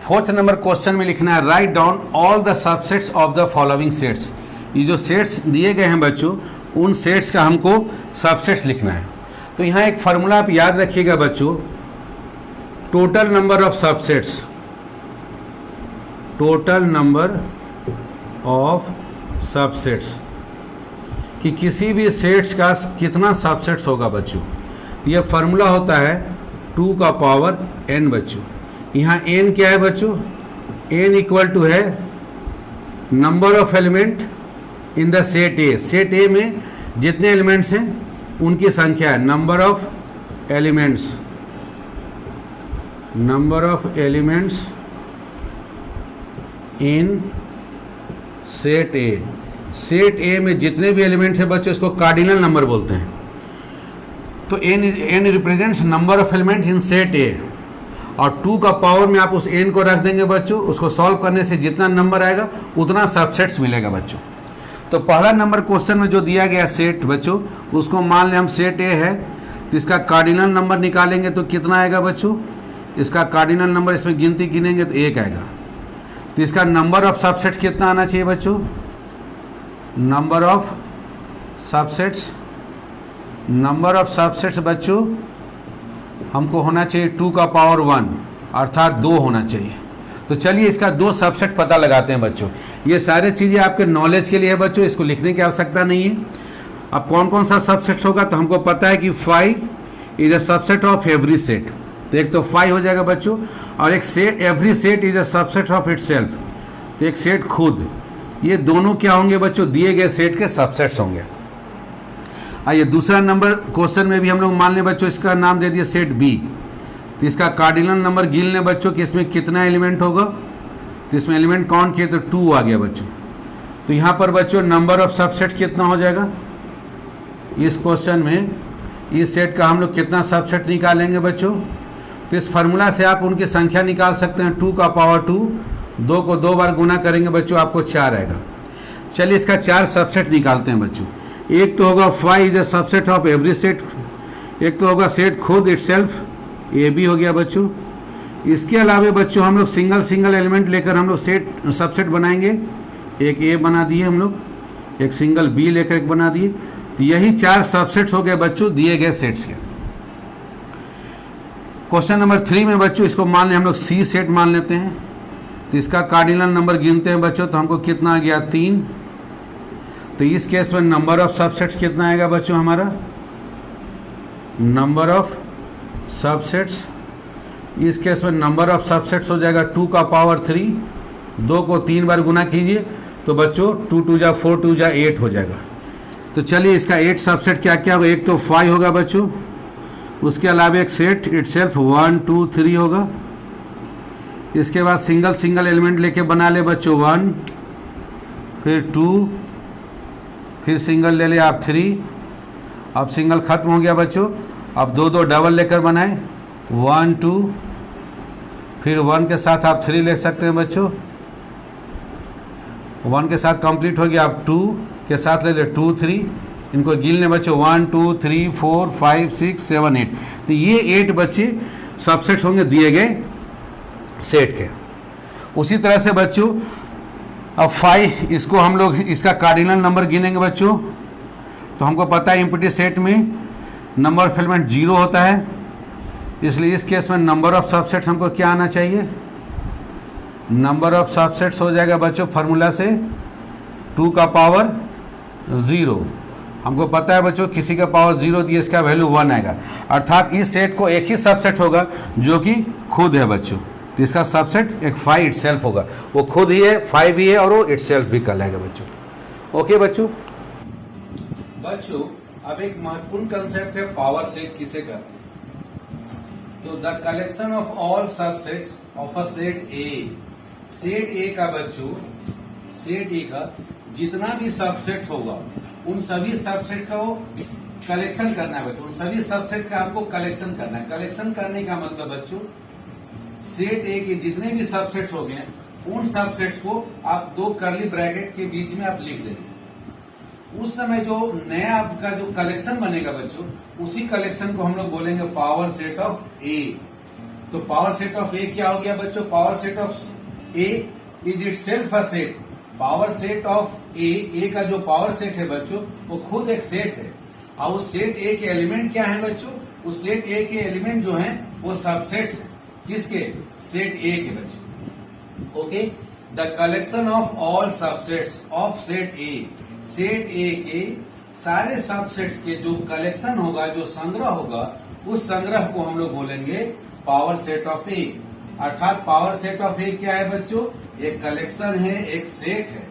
Speaker 1: 4th नंबर क्वेश्चन में लिखना है write down all the subsets of the following sets. ये जो सेट्स दिए गए हैं बच्चों, उन सेट्स का हमको सबसेट्स लिखना है। तो यहाँ एक फार्मूला आप याद रखिएगा बच्चों, total number of subsets, total number of subsets, कि किसी भी सेट्स का कितना सबसेट्स होगा बच्चों। ये फार्मूला होता है 2 का पावर n बच्चों। यहाँ n क्या है बच्चों, n इक्वल टू है number of element in the set A. Set ए में जितने एलिमेंट्स हैं उनकी संख्या है, number of elements, number of elements in set A. Set ए में जितने भी एलिमेंट हैं बच्चों, इसको कार्डिनल नंबर बोलते हैं। तो n represents number of element in set A, और 2 का पावर में आप उस n को रख देंगे बच्चों, उसको सॉल्व करने से जितना नंबर आएगा उतना सबसेट्स मिलेगा बच्चों। तो पहला नंबर क्वेश्चन में जो दिया गया सेट बच्चों, उसको मान लें हम सेट ए है, तो इसका कार्डिनल नंबर निकालेंगे तो कितना आएगा बच्चों, इसका कार्डिनल नंबर इसमें गिनती गिनेंगे तो 1 आएगा। तो इसका नंबर ऑफ सबसेट्स कितना आना चाहिए बच्चों, number of subsets, number of subsets बच्चों हमको होना चाहिए 2 का पावर 1, अर्थात 2 होना चाहिए। तो चलिए इसका 2 सबसेट पता लगाते हैं बच्चों। ये सारे चीज़ें आपके नॉलेज के लिए है बच्चों, इसको लिखने की आवश्यकता नहीं है। अब कौन कौन सा सबसेट होगा, तो हमको पता है कि 5 is a subset of every set, तो एक तो 5 हो जाएगा बच्चों, और एक set every set is a subset of itself, तो एक सेट खुद। ये दोनों क्या होंगे बच्चों, दिए गए सेट के सबसेट्स होंगे। आइए दूसरा नंबर क्वेश्चन में भी हम लोग मान लें बच्चों, इसका नाम दे दिए सेट बी। तो इसका कार्डिनल नंबर गिन लें बच्चों कि इसमें कितना एलिमेंट होगा, तो इसमें एलिमेंट काउंट किए तो 2 आ गया बच्चों। तो यहाँ पर बच्चों नंबर ऑफ सबसेट कितना हो जाएगा, इस क्वेश्चन में इस सेट का हम लोग कितना सबसेट निकालेंगे बच्चों। तो इस फार्मूला से आप उनकी संख्या निकाल सकते हैं, 2 का पावर 2, 2 को 2 बार गुना करेंगे बच्चों, आपको 4 आएगा। चलिए इसका 4 सबसेट निकालते हैं बच्चों। एक तो होगा 5 is a subset of every set, एक तो होगा सेट खुद इटसेल्फ, ये भी हो गया बच्चों। इसके अलावा बच्चों हम लोग सिंगल एलिमेंट लेकर हम लोग सेट सबसेट बनाएंगे, एक ए बना दिए हम लोग, एक सिंगल बी लेकर एक बना दिए। तो यही 4 सबसेट्स हो गए बच्चों दिए गए सेट्स के। क्वेश्चन नंबर 3 में बच्चों इसको मान लें हम लोग सी सेट मान लेते हैं। तो इसका कार्डिनल नंबर गिनते हैं बच्चों, तो हमको कितना आ गया 3। तो इस केस में नंबर ऑफ सबसेट्स कितना आएगा बच्चों हमारा, नंबर ऑफ सबसेट्स, इस केस में नंबर ऑफ सबसेट्स हो जाएगा 2 का पावर 3, 2 को 3 बार गुना कीजिए तो बच्चों 2 2 जा 4 2 जा 8 हो जाएगा। तो चलिए इसका 8 सबसेट क्या क्या होगा, एक तो 5 होगा बच्चों, उसके अलावा एक सेट इटसेल्फ 1 2 3 होगा। इसके बाद सिंगल एलिमेंट लेके बना ले बच्चों 1, फिर 2, फिर सिंगल ले ले आप 3। अब सिंगल खत्म हो गया बच्चों, अब दो दो डबल लेकर बनाएं, 1 2, फिर 1 के साथ आप 3 लिख सकते हैं बच्चों, 1 के साथ कंप्लीट हो गया, आप 2 के साथ ले ले 2 3, इनको गिन लें बच्चों, 1 2 3 4 5 6 7 8। तो ये 8 बच्चे सबसेट्स होंगे दिए गए सेट के। उसी तरह से बच्चों अब 5, इसको हम लोग इसका कार्डिनल नंबर गिनेंगे बच्चों। तो हमको पता है एम्प्टी सेट में नंबर ऑफ एलिमेंट 0 होता है, इसलिए इस केस में नंबर ऑफ सबसेट्स हमको क्या आना चाहिए, नंबर ऑफ सबसेट्स हो जाएगा बच्चों फार्मूला से 2 का पावर 0। हमको पता है बच्चों किसी का पावर 0 दिए, इसका वैल्यू 1 आएगा, अर्थात इस सेट को एक ही सबसेट होगा जो कि खुद है बच्चों। तो इसका सबसेट एक 5 इटसेल्फ होगा, वो खुद ही है, 5 भी है और वो इटसेल्फ भी कहलाएगा बच्चों। ओके बच्चों। अब एक महत्वपूर्ण कंसेप्ट है पावर सेट किसे कहते हैं। तो the collection of all subsets of a set A, set A का बच्चों, सेट ए का जितना भी सबसेट होगा उन सभी सबसेट का वो कलेक्शन करना है बच्चों, उन सभी सबसेट का आपको कलेक्शन करना है। कलेक्शन करने का मतलब बच्चों सेट ए के जितने भी सबसेट्स हो गए उन सबसेट्स को आप 2 कर्ली ब्रैकेट के बीच में आप लिख देंगे। उस समय जो नया आपका जो कलेक्शन बनेगा बच्चों, उसी कलेक्शन को हम लोग बोलेंगे पावर सेट ऑफ ए। तो पावर सेट ऑफ ए क्या हो गया बच्चों, power set of A is itself a set. Power set of A का जो पावर सेट है बच्चों वो खुद एक सेट है, और उस सेट ए के एलिमेंट क्या है बच्चों, उस सेट ए के एलिमेंट जो हैं वो सबसेट्स हैं, किसके, सेट ए के बच्चों। Okay, the collection of all subsets of set A, set A के सारे सबसेट्स के जो कलेक्शन होगा, जो संग्रह होगा, उस संग्रह को हम लोग बोलेंगे पावर सेट ऑफ ए। अर्थात पावर सेट ऑफ ए क्या है बच्चों, एक कलेक्शन है, एक सेट है,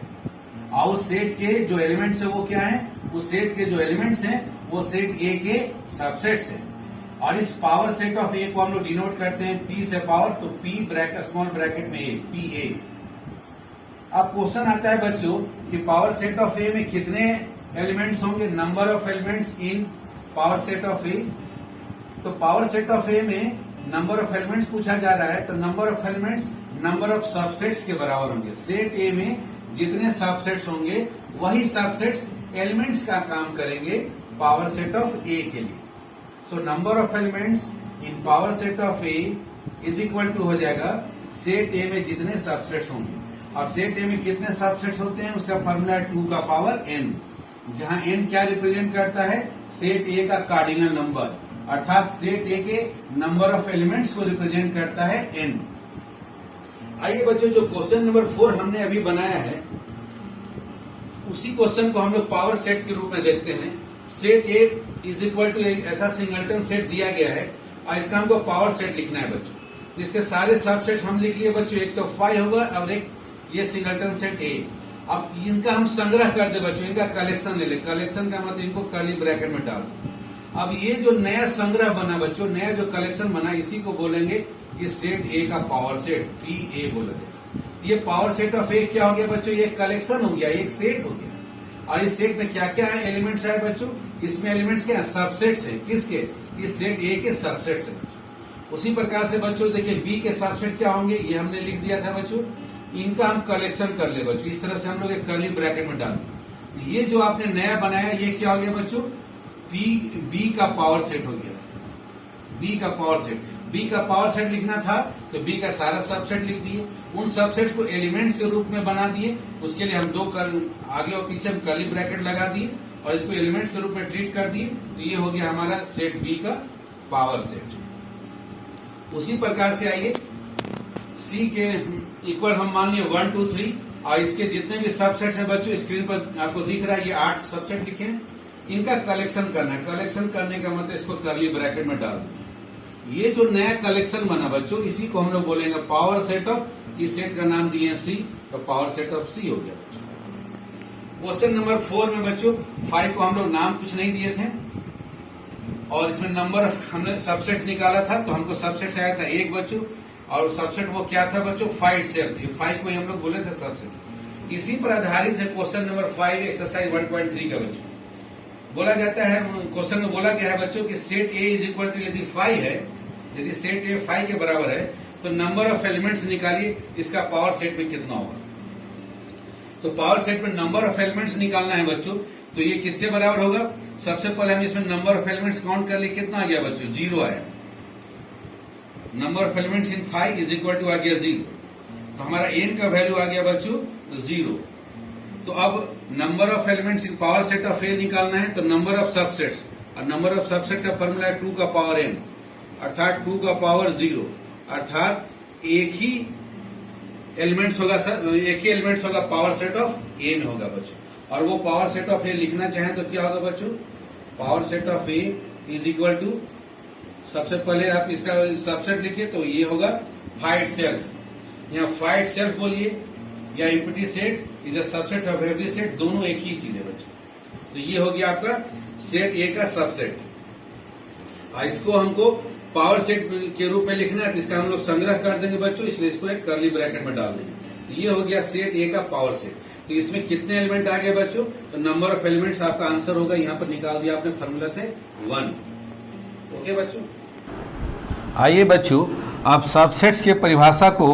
Speaker 1: और उस सेट के जो एलिमेंट्स है वो क्या है, उस सेट के जो एलिमेंट्स हैं वो सेट ए के सबसेट्स हैं। और इस पावर सेट ऑफ ए को हम लोग डिनोट करते हैं पी से पावर, तो पी ब्रैकेट स्मॉल ब्रैकेट में ए, पी ए। अब क्वेश्चन आता है बच्चों कि पावर सेट ऑफ ए में कितने एलिमेंट्स होंगे, number of elements in power set of A. तो पावर सेट ऑफ ए में नंबर ऑफ एलिमेंट्स पूछा जा रहा है, तो number of elements number of subsets के बराबर होंगे। सेट ए में जितने सबसेट्स होंगे वही सबसेट्स एलिमेंट्स का काम करेंगे पावर सेट ऑफ ए के लिए। So number of elements in power set of A is equal to हो जाएगा सेट ए में जितने सबसेट्स होंगे। और सेट ए में कितने सबसेट्स होते हैं, उसका फॉर्मूला है 2 का पावर n, जहां n क्या रिप्रेजेंट करता है, सेट ए का कार्डिनल नंबर, अर्थात सेट ए के नंबर ऑफ एलिमेंट्स को रिप्रेजेंट करता है n। आइए बच्चों, जो क्वेश्चन नंबर 4 हमने अभी बनाया है उसी क्वेश्चन को हम लोग पावर सेट के रूप में देखते हैं। Set A is equal to ऐसा सिंगल्टन सेट दिया गया है और इसका हमको पावर सेट लिखना है बच्चों। इसके सारे सबसेट हम लिख लिए बच्चों, एक तो 5 होगा और एक ये सिंगल्टन सेट ए। अब इनका हम संग्रह कर दे बच्चों, इनका कलेक्शन ले ले, कलेक्शन का मतलब इनको कर्ली ब्रैकेट में डाल दो। अब ये जो नया संग्रह बना बच्चों, नया जो कलेक्शन बना, इसी को बोलेंगे कि सेट ए का पावर सेट, पी ए बोलेंगे। ये पावर सेट ऑफ ए क्या हो गया बच्चों, ये कलेक्शन हो गया, एक सेट हो गया। और इस सेट में क्या क्या है, एलिमेंट्स है बच्चों, इसमें एलिमेंट्स क्या है, सबसेट्स है, किसके, इस सेट ए के सबसेट्स है बच्चों। उसी प्रकार से बच्चों देखिए बी के सबसेट क्या होंगे, ये हमने लिख दिया था बच्चों, इनका हम कलेक्शन कर ले बच्चों, इस तरह से हम लोग एक कर्ली ब्रैकेट में डाल। ये जो आपने नया बनाया ये क्या हो गया बच्चों, बी का पावर सेट हो गया, बी का पावर सेट। बी का पावर सेट लिखना था तो बी का सारा सबसेट लिख दिए, उन सबसेट को एलिमेंट्स के रूप में बना दिए। उसके लिए हम आगे और पीछे हम कर्ली ब्रैकेट लगा दिए और इसको एलिमेंट्स के रूप में ट्रीट कर दिए। तो ये हो गया हमारा सेट बी का पावर सेट। उसी प्रकार से आइए सी के इक्वल हम मान लिए 1 2 3 और इसके जितने भी सबसेट्स हैं बच्चों, स्क्रीन पर आपको दिख रहा है, ये 8 सबसेट लिखे हैं, इनका कलेक्शन करना है। कलेक्शन करने का मतलब इसको कर्ली ब्रैकेट में डाल दो। ये जो नया कलेक्शन बना बच्चों, इसी को हम लोग बोलेंगे पावर सेट ऑफ, इस सेट का नाम दिए सी, तो पावर सेट ऑफ सी हो गया बच्चों। क्वेश्चन नंबर 4 में बच्चों 5 को हम लोग नाम कुछ नहीं दिए थे और इसमें नंबर हमने सबसेट निकाला था, तो हमको सबसेट आया था 1 बच्चों, और सबसेट वो क्या था बच्चों, 5 सेट। ये 5 को ही हम लोग बोले थे सबसेट। इसी पर आधारित है क्वेश्चन नंबर 5 एक्सरसाइज 1.3 का बच्चों। बोला जाता है, क्वेश्चन में बोला गया है बच्चों कि set A is equal to यदि 5 है, यदि सेट ए 5 के बराबर है तो नंबर ऑफ एलिमेंट्स निकालिए, इसका पावर सेट में कितना होगा। तो पावर सेट में नंबर ऑफ एलिमेंट्स निकालना है बच्चों, तो ये किसके बराबर होगा। सबसे पहले हम इसमें नंबर ऑफ एलिमेंट्स काउंट कर लिए, कितना आ गया बच्चों, 0 आया। Number of elements in 5 is equal to आ गया 0, तो हमारा n का वैल्यू आ गया बच्चों 0। तो अब number of elements in power set of A निकालना है, तो नंबर ऑफ सबसेट्स, और नंबर ऑफ सबसेट का फॉर्मूला है 2 का पावर n, अर्थात 2 का पावर 0, अर्थात एक ही एलिमेंट्स होगा सर, एक ही एलिमेंट्स होगा, पावर सेट ऑफ ए में होगा बच्चों। और वो पावर सेट ऑफ ए लिखना चाहें तो क्या होगा बच्चों, power set of A is equal to, सबसे पहले आप इसका सबसेट लिखिए तो ये होगा फाइव सेल्फ, यहाँ फाइव सेल्फ बोलिए या empty set is a subset of every set, दोनों एक ही चीज है बच्चों। तो ये हो गया आपका सेट ए का सबसेट। इसको हमको पावर सेट के रूप में लिखना है, तो इसका हम लोग संग्रह कर देंगे बच्चों, इसलिए इसको एक कर्ली ब्रैकेट में डाल देंगे। तो ये हो गया सेट ए का पावर सेट। तो इसमें कितने एलिमेंट आ गए बच्चों, तो नंबर ऑफ एलिमेंट्स आपका आंसर होगा, यहाँ पर निकाल दिया आपने फॉर्मूला से 1। ओके बच्चों। आइए बच्चों, अब सबसेट्स की परिभाषा को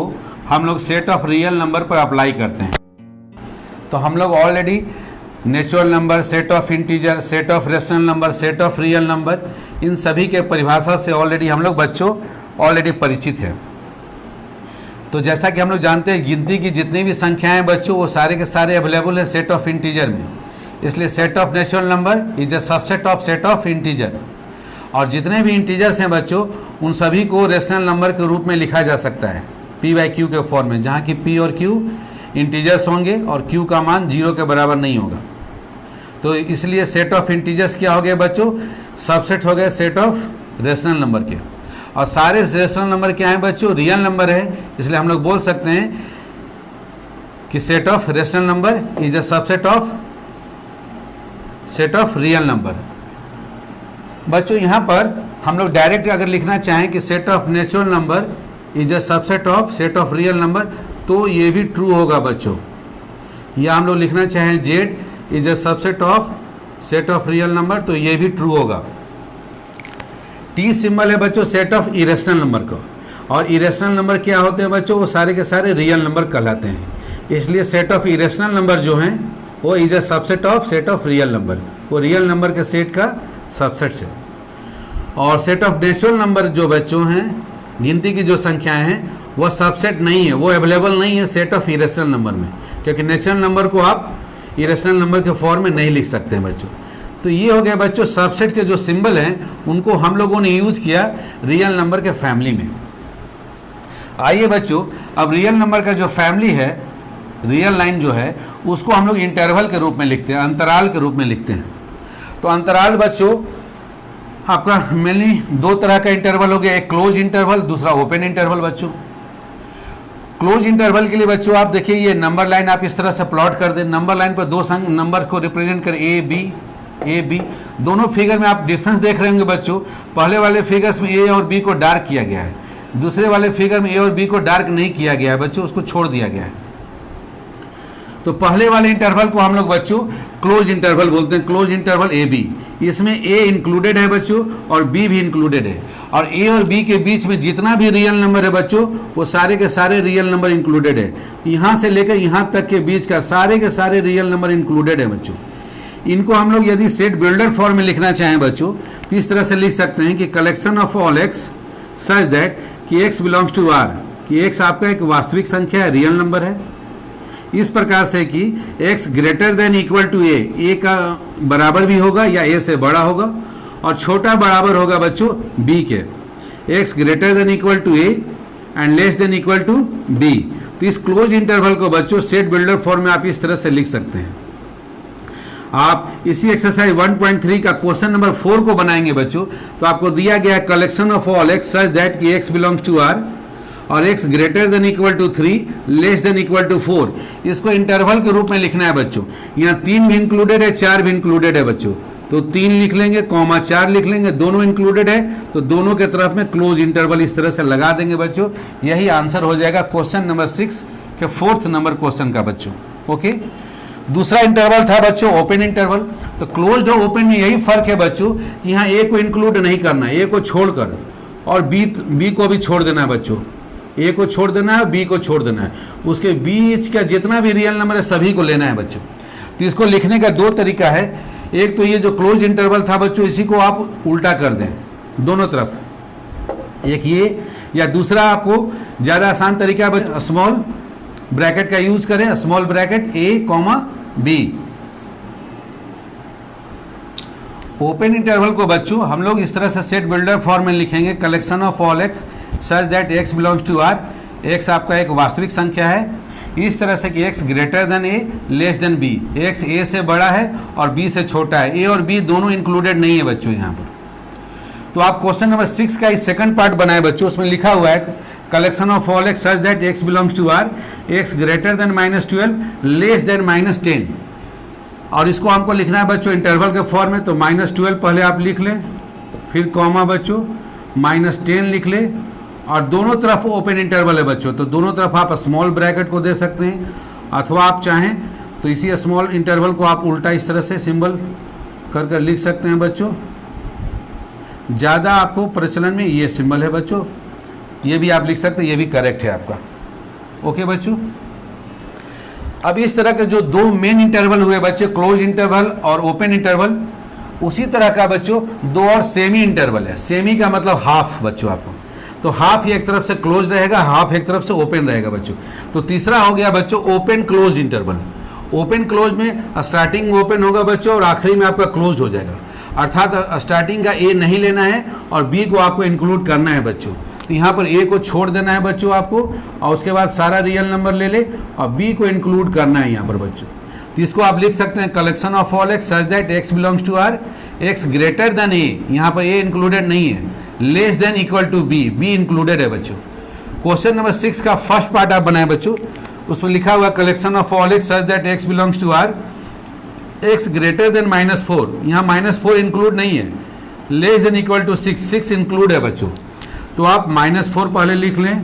Speaker 1: हम लोग सेट ऑफ रियल नंबर पर अप्लाई करते हैं। तो हम लोग already natural number, set of integer, set of rational number, set of real number, इन सभी के परिभाषा से ऑलरेडी हम लोग बच्चों ऑलरेडी परिचित हैं। तो जैसा कि हम लोग जानते हैं, गिनती की जितनी भी संख्याएं बच्चों वो सारे के सारे अवेलेबल है सेट ऑफ इंटीजर में, इसलिए set of natural number is a subset of set of integer. और जितने भी इंटीजर्स हैं बच्चों उन सभी को रेशनल नंबर के रूप में लिखा जा सकता है p/q के फॉर्म में, जहाँ की p और q इंटीजर्स होंगे और q का मान 0 के बराबर नहीं होगा। तो इसलिए सेट ऑफ इंटीजर्स क्या हो गए बच्चों, सबसेट हो गए सेट ऑफ रेशनल नंबर के। और सारे रेशनल नंबर क्या हैं बच्चों, रियल नंबर है, इसलिए हम लोग बोल सकते हैं कि set of rational number is a subset of set of real number. बच्चों यहाँ पर हम लोग डायरेक्ट अगर लिखना चाहें कि set of natural number is a subset of set of real number, तो ये भी ट्रू होगा बच्चों। या हम लोग लिखना चाहें Z is a subset of set of real number, तो ये भी ट्रू होगा। टी सिंबल है बच्चों सेट ऑफ इरेशनल नंबर का, और इरेशनल नंबर क्या होते हैं बच्चों, वो सारे के सारे रियल नंबर कहलाते हैं। इसलिए सेट ऑफ इरेशनल नंबर जो हैं वो is a subset of set of real number, वो रियल नंबर के सेट का सबसेट है। और सेट ऑफ नेचुरल नंबर जो बच्चों हैं, गिनती की जो संख्याएं हैं, वह सबसेट नहीं है, वो अवेलेबल नहीं है सेट ऑफ इरेशनल नंबर में, क्योंकि नेचुरल नंबर को आप इरेशनल नंबर के फॉर्म में नहीं लिख सकते हैं बच्चों। तो ये हो गया बच्चों सबसेट के जो सिंबल हैं उनको हम लोगों ने यूज किया रियल नंबर के फैमिली में। आइए बच्चों, अब रियल नंबर का जो फैमिली है, रियल लाइन जो है, उसको हम लोग इंटरवल के रूप में लिखते हैं, अंतराल के रूप में लिखते हैं। तो अंतराल बच्चों आपका मेनली दो तरह का इंटरवल हो गया, एक क्लोज इंटरवल, दूसरा ओपन इंटरवल। बच्चों क्लोज इंटरवल के लिए बच्चों आप देखिए ये नंबर लाइन आप इस तरह से प्लॉट कर दें। नंबर लाइन पर दो नंबर को रिप्रेजेंट कर ए बी, दोनों फिगर में आप डिफरेंस देख रहे होंगे बच्चों। पहले वाले फिगर्स में ए और बी को डार्क किया गया है, दूसरे वाले फिगर में ए और बी को डार्क नहीं किया गया है बच्चों, उसको छोड़ दिया गया है। तो पहले वाले इंटरवल को हम लोग बच्चों क्लोज इंटरवल बोलते हैं, क्लोज इंटरवल ए बी। इसमें ए इंक्लूडेड है बच्चों और बी भी इंक्लूडेड है, और ए और बी के बीच में जितना भी रियल नंबर है बच्चों वो सारे के सारे रियल नंबर इंक्लूडेड है। यहाँ से लेकर यहाँ तक के बीच का सारे के सारे रियल नंबर इंक्लूडेड है बच्चों। इनको हम लोग यदि सेट बिल्डर फॉर्म में लिखना चाहें बच्चों तो इस तरह से लिख सकते हैं कि collection of all x such that कि एक्स बिलोंग्स टू आर, कि एक्स आपका एक वास्तविक संख्या है, रियल नंबर है, इस प्रकार से कि x greater than equal to A का बराबर भी होगा या a से बड़ा होगा, और छोटा बराबर होगा बच्चों b के, x greater than equal to a and less than equal to b। तो इस क्लोज इंटरवल को बच्चों सेट बिल्डर फॉर्म में आप इस तरह से लिख सकते हैं। आप इसी एक्सरसाइज 1.3 का क्वेश्चन नंबर 4 को बनाएंगे बच्चों, तो आपको दिया गया collection of all x such that कि x बिलोंग्स टू r और x greater than equal to 3 less than equal to 4। इसको इंटरवल के रूप में लिखना है बच्चों। यहाँ 3 भी इंक्लूडेड है, 4 भी इंक्लूडेड है बच्चों, तो 3 लिख लेंगे, कॉमा 4 लिख लेंगे, दोनों इंक्लूडेड है तो दोनों के तरफ में क्लोज इंटरवल इस तरह से लगा देंगे बच्चों। यही आंसर हो जाएगा क्वेश्चन नंबर 6 के 4th नंबर क्वेश्चन का बच्चों। ओके, दूसरा इंटरवल था बच्चों ओपन इंटरवल। तो क्लोज्ड और ओपन में यही फर्क है बच्चों, यहाँ ए को इंक्लूड नहीं करना है, ए को छोड़कर, और बी को भी छोड़ देना है बच्चों, ए को छोड़ देना है, बी को छोड़ देना है, उसके बीच का जितना भी रियल नंबर है सभी को लेना है बच्चों। तो इसको लिखने का दो तरीका है, एक तो ये जो क्लोज इंटरवल था बच्चों इसी को आप उल्टा कर दें दोनों तरफ, एक ये, या दूसरा आपको ज़्यादा आसान तरीका है स्मॉल ब्रैकेट का यूज करें, स्मॉल ब्रैकेट ए कॉमा बी। ओपन इंटरवल को बच्चों हम लोग इस तरह से सेट बिल्डर फॉर्म में लिखेंगे, collection of all x such that x belongs to R, X आपका एक वास्तविक संख्या है इस तरह से कि X greater than A less than B, X A से बड़ा है और बी से छोटा है, ए और बी दोनों इंक्लूडेड नहीं है बच्चों यहाँ पर। तो आप क्वेश्चन नंबर 6 का सेकंड पार्ट बनाए बच्चों, उसमें लिखा हुआ है collection of all x such that x belongs to R, x greater than -12 less than -10, और इसको हमको लिखना है बच्चों इंटरवल के फॉर्म में। तो -12 पहले आप लिख लें, फिर कॉमा बच्चों -10 लिख लें, और दोनों तरफ ओपन इंटरवल है बच्चों, तो दोनों तरफ आप स्मॉल ब्रैकेट को दे सकते हैं, अथवा आप चाहें तो इसी स्मॉल इंटरवल को आप उल्टा इस तरह से सिंबल कर लिख सकते हैं बच्चों। ज़्यादा आपको प्रचलन में ये सिंबल है बच्चों, ये भी आप लिख सकते हैं, ये भी करेक्ट है आपका। ओके बच्चों, अब इस तरह के जो दो मेन इंटरवल हुए बच्चे, क्लोज इंटरवल और ओपन इंटरवल, उसी तरह का बच्चों दो और सेमी इंटरवल है। सेमी का मतलब हाफ बच्चों, आपको तो हाफ ही एक तरफ से क्लोज रहेगा, हाफ एक तरफ से ओपन रहेगा बच्चों। तो तीसरा हो गया बच्चों open close interval. Open close में स्टार्टिंग ओपन होगा बच्चों और आखिरी में आपका क्लोज हो जाएगा, अर्थात स्टार्टिंग का ए नहीं लेना है और बी को आपको इंक्लूड करना है बच्चों। तो यहाँ पर ए को छोड़ देना है बच्चों आपको, और उसके बाद सारा रियल नंबर ले ले और बी को इंक्लूड करना है यहाँ पर बच्चों। तो इसको आप लिख सकते हैं collection of all x such that x belongs to R, x greater than A, यहाँ पर ए इंक्लूडेड नहीं है, less than equal to B, B included है बच्चों। क्वेश्चन नंबर 6 का फर्स्ट पार्ट आप बनाए बच्चों, उसमें लिखा हुआ collection of all x such that x belongs to R, x greater than -4, यहाँ -4 इंक्लूड नहीं है, less than equal to 6, 6 include है बच्चों। तो आप -4 पहले लिख लें,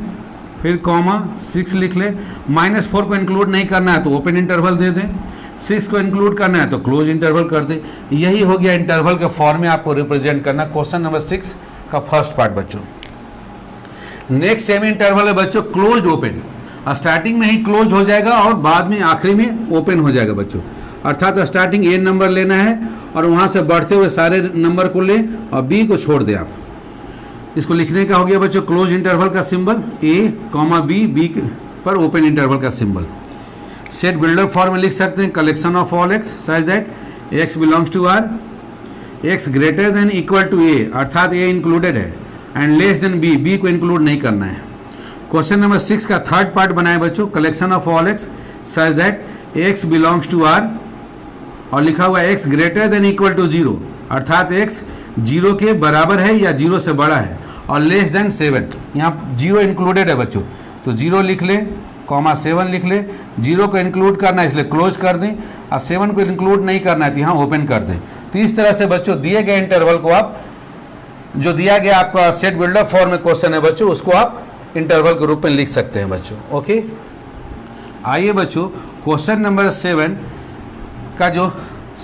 Speaker 1: फिर कॉमा 6 लिख लें। -4 को इंक्लूड नहीं करना है तो ओपन इंटरवल दे दें, 6 को इंक्लूड करना है तो क्लोज इंटरवल कर दें। यही हो गया इंटरवल के फॉर्म में आपको रिप्रेजेंट करना, क्वेश्चन नंबर 6 का फर्स्ट पार्ट बच्चों। नेक्स्ट सेमी इंटरवल है बच्चों क्लोज्ड ओपन, स्टार्टिंग में ही क्लोज हो जाएगा और बाद में आखिरी में ओपन हो जाएगा बच्चों, अर्थात स्टार्टिंग ए नंबर लेना है और वहाँ से बढ़ते हुए सारे नंबर को ले और बी को छोड़ दें आप। इसको लिखने का हो गया बच्चों क्लोज इंटरवल का symbol A comma B, B पर ओपन इंटरवल का सिंबल। सेट बिल्डर फॉर्म में लिख सकते हैं collection of all x such that x belongs to R, x greater than equal to A, अर्थात ए इंक्लूडेड है, and less than B, B को include नहीं करना है। क्वेश्चन नंबर 6 का थर्ड पार्ट बनाए बच्चों collection of all x such that x belongs to R, और लिखा हुआ X greater than equal to 0, अर्थात एक्स 0 के बराबर है या 0 से बड़ा है, और लेस देन 7, यहाँ 0 इंक्लूडेड है बच्चों, तो 0 लिख ले कॉमा 7 लिख ले। 0 को इंक्लूड करना है इसलिए क्लोज कर दें, और 7 को इंक्लूड नहीं करना है तो यहाँ ओपन कर दें। तो इस तरह से बच्चों दिए गए इंटरवल को आप, जो दिया गया आपका सेट बिल्डर फॉर्म में क्वेश्चन है बच्चों, उसको आप इंटरवल के रूप में लिख सकते हैं बच्चों। ओके, आइए बच्चों क्वेश्चन नंबर 7 का जो